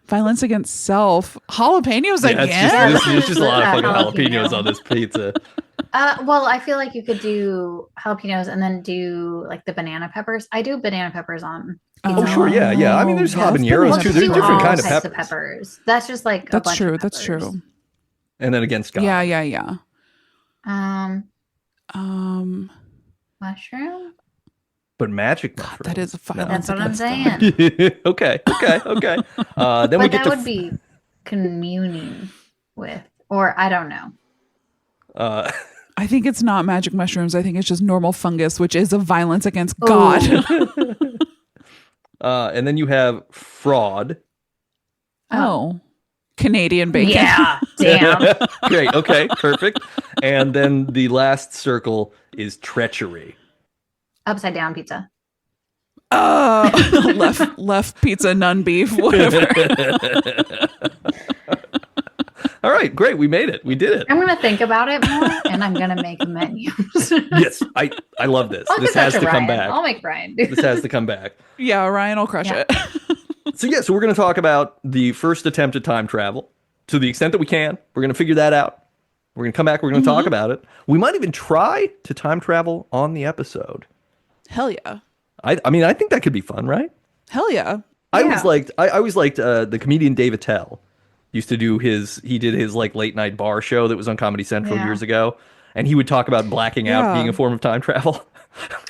Violence against self. Jalapenos Yeah, again? it's just a lot of fucking Jalapeno. jalapenos on this pizza. Well, I feel like you could do jalapenos and then do like the banana peppers. I do banana peppers on. Oh, sure, yeah. I mean, there's yes, habaneros banana too. Let's There's do different all kind of types peppers. That's just like a That's bunch true. of That's peppers. true. And then against God. Yeah. Mushroom. But magic God, mushroom. that is a fire. That's what I'm against saying. Okay. Then But we get that to would be communing with, or I don't know. I think it's not magic mushrooms. I think it's just normal fungus, which is a violence against God. and then you have fraud. Oh. Canadian bacon. Yeah, damn. Great. Okay. Perfect. And then the last circle is treachery. Upside down pizza. Left pizza, none beef, whatever. All right. Great. We made it. We did it. I'm gonna think about it more, and I'm gonna make menus. Yes. I love this. I'll This give that has to come Ryan. back. I'll make Ryan do. This has to come back. Yeah, Ryan will crush Yeah. it. So we're going to talk about the first attempt at time travel to the extent that we can. We're going to figure that out. We're going to come back. We're going to talk about it. We might even try to time travel on the episode. Hell yeah. I mean, I think that could be fun, right? Hell yeah. I always liked the comedian Dave Attell used to do he did his like late night bar show that was on Comedy Central Yeah. years ago. And he would talk about blacking out Yeah. being a form of time travel.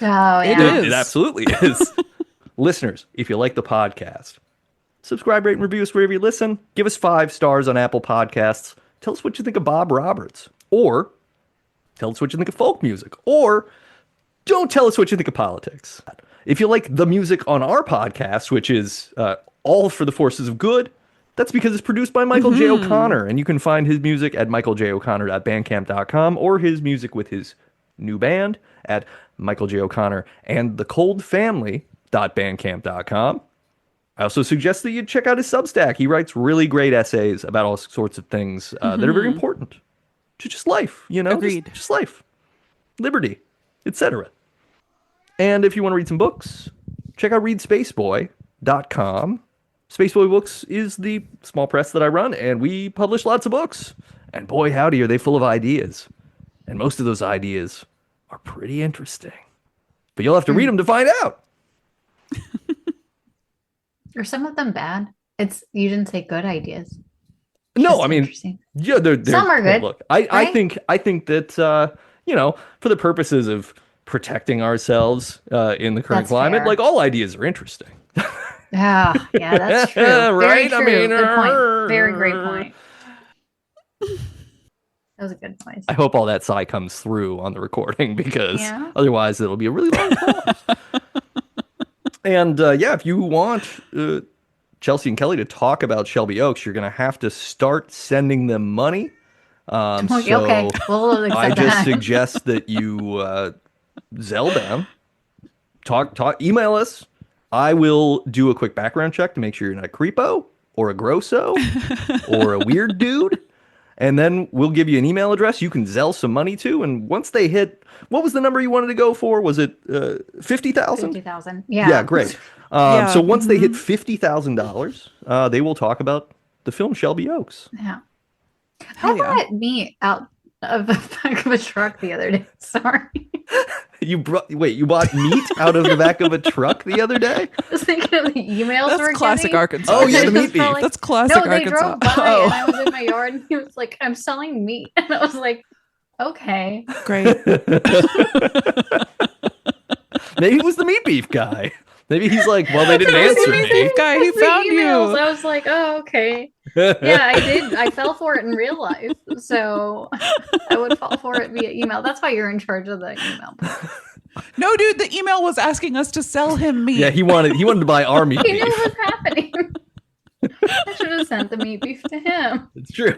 Oh It yeah. is. It absolutely is. Listeners, if you like the podcast, subscribe, rate, and review us wherever you listen. Give us 5 stars on Apple Podcasts. Tell us what you think of Bob Roberts. Or tell us what you think of folk music. Or don't tell us what you think of politics. If you like the music on our podcast, which is All for the Forces of Good, that's because it's produced by Michael J. O'Connor. And you can find his music at michaeljoconnor.bandcamp.com or his music with his new band at Michael J. O'Connor and the Cold Family.bandcamp.com. I also suggest that you check out his Substack. He writes really great essays about all sorts of things that are very important to just life, Agreed. Just life, liberty, etc. And if you want to read some books, check out readspaceboy.com. Spaceboy Books is the small press that I run, and we publish lots of books. And boy, howdy, are they full of ideas. And most of those ideas are pretty interesting. but you'll have to read them to find out. Are some of them bad? You didn't say good ideas. No, Just I mean, interesting. yeah, they're Some are good, Look, I right? think that for the purposes of protecting ourselves in the current That's climate, fair. like all ideas are interesting. Yeah, that's true. Right? Very I true. mean, Good point. Very great point. That was a good point. I hope all that sigh comes through on the recording because Yeah. otherwise it'll be a really long pause. And if you want Chelsea and Kelly to talk about Shelby Oaks, you're going to have to start sending them money. Okay, we'll accept I just that. suggest that you Zelle them, email us. I will do a quick background check to make sure you're not a creepo or a grosso or a weird dude. And then we'll give you an email address you can Zelle some money to. And once they hit, what was the number you wanted to go for? Was it 50,000? 50,000. Yeah. Yeah, great. So once they hit $50,000, they will talk about the film Shelby Oaks. Yeah. Hell I yeah. bought meat out of the back of a truck the other day. Sorry. You bought meat out of the back of a truck the other day? I was thinking of the emails That's we're classic getting. Arkansas. Oh, yeah, the And meat it was beef. probably- That's classic No, they Arkansas. drove by Oh. and I was in my yard and he was like, I'm selling meat. And I was like, okay. Great. Maybe it was the meat beef guy. Maybe he's like, well, they didn't answer me. Guy, he The found emails, you. I was like, oh, okay. Yeah, I did. I fell for it in real life. So I would fall for it via email. That's why you're in charge of the email. No, dude, the email was asking us to sell him meat. Yeah, he wanted to buy our meat He knew beef. what was happening. I should have sent the meat beef to him. It's true.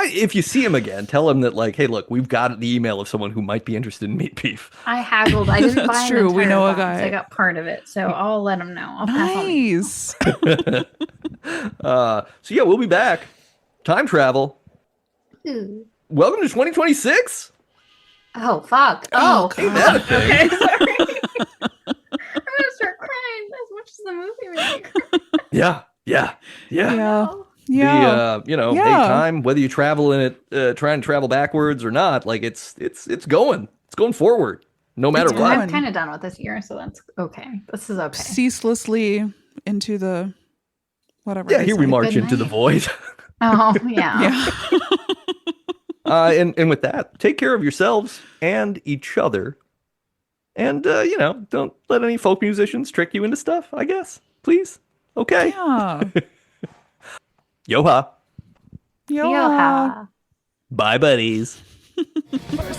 If you see him again, tell him that, like, hey, look, we've got the email of someone who might be interested in meat beef. I haggled. I didn't That's buy an true. We entire know a box. guy. I got part of it, so I'll let him know. I'll pass on the- Nice. So yeah, we'll be back. Time travel. Ooh. Welcome to 2026. Oh fuck! Oh, Ain't that a thing? okay. Sorry. I'm gonna start crying as much as the movie made me cry. Yeah. Yeah. Oh. Yeah. Hey, Yeah. time, whether you travel in it, trying to travel backwards or not, like it's going forward, no matter It's what. going. I'm kind of done with this year, so that's okay. This is okay. Ceaselessly into the whatever. Yeah, they here we say. march Good into the night. void. Oh yeah. Yeah. And with that, take care of yourselves and each other. And, don't let any folk musicians trick you into stuff, I guess. Please. Okay. Yeah. Yo-ha. Yo. Yo-ha. Bye, buddies. Bye.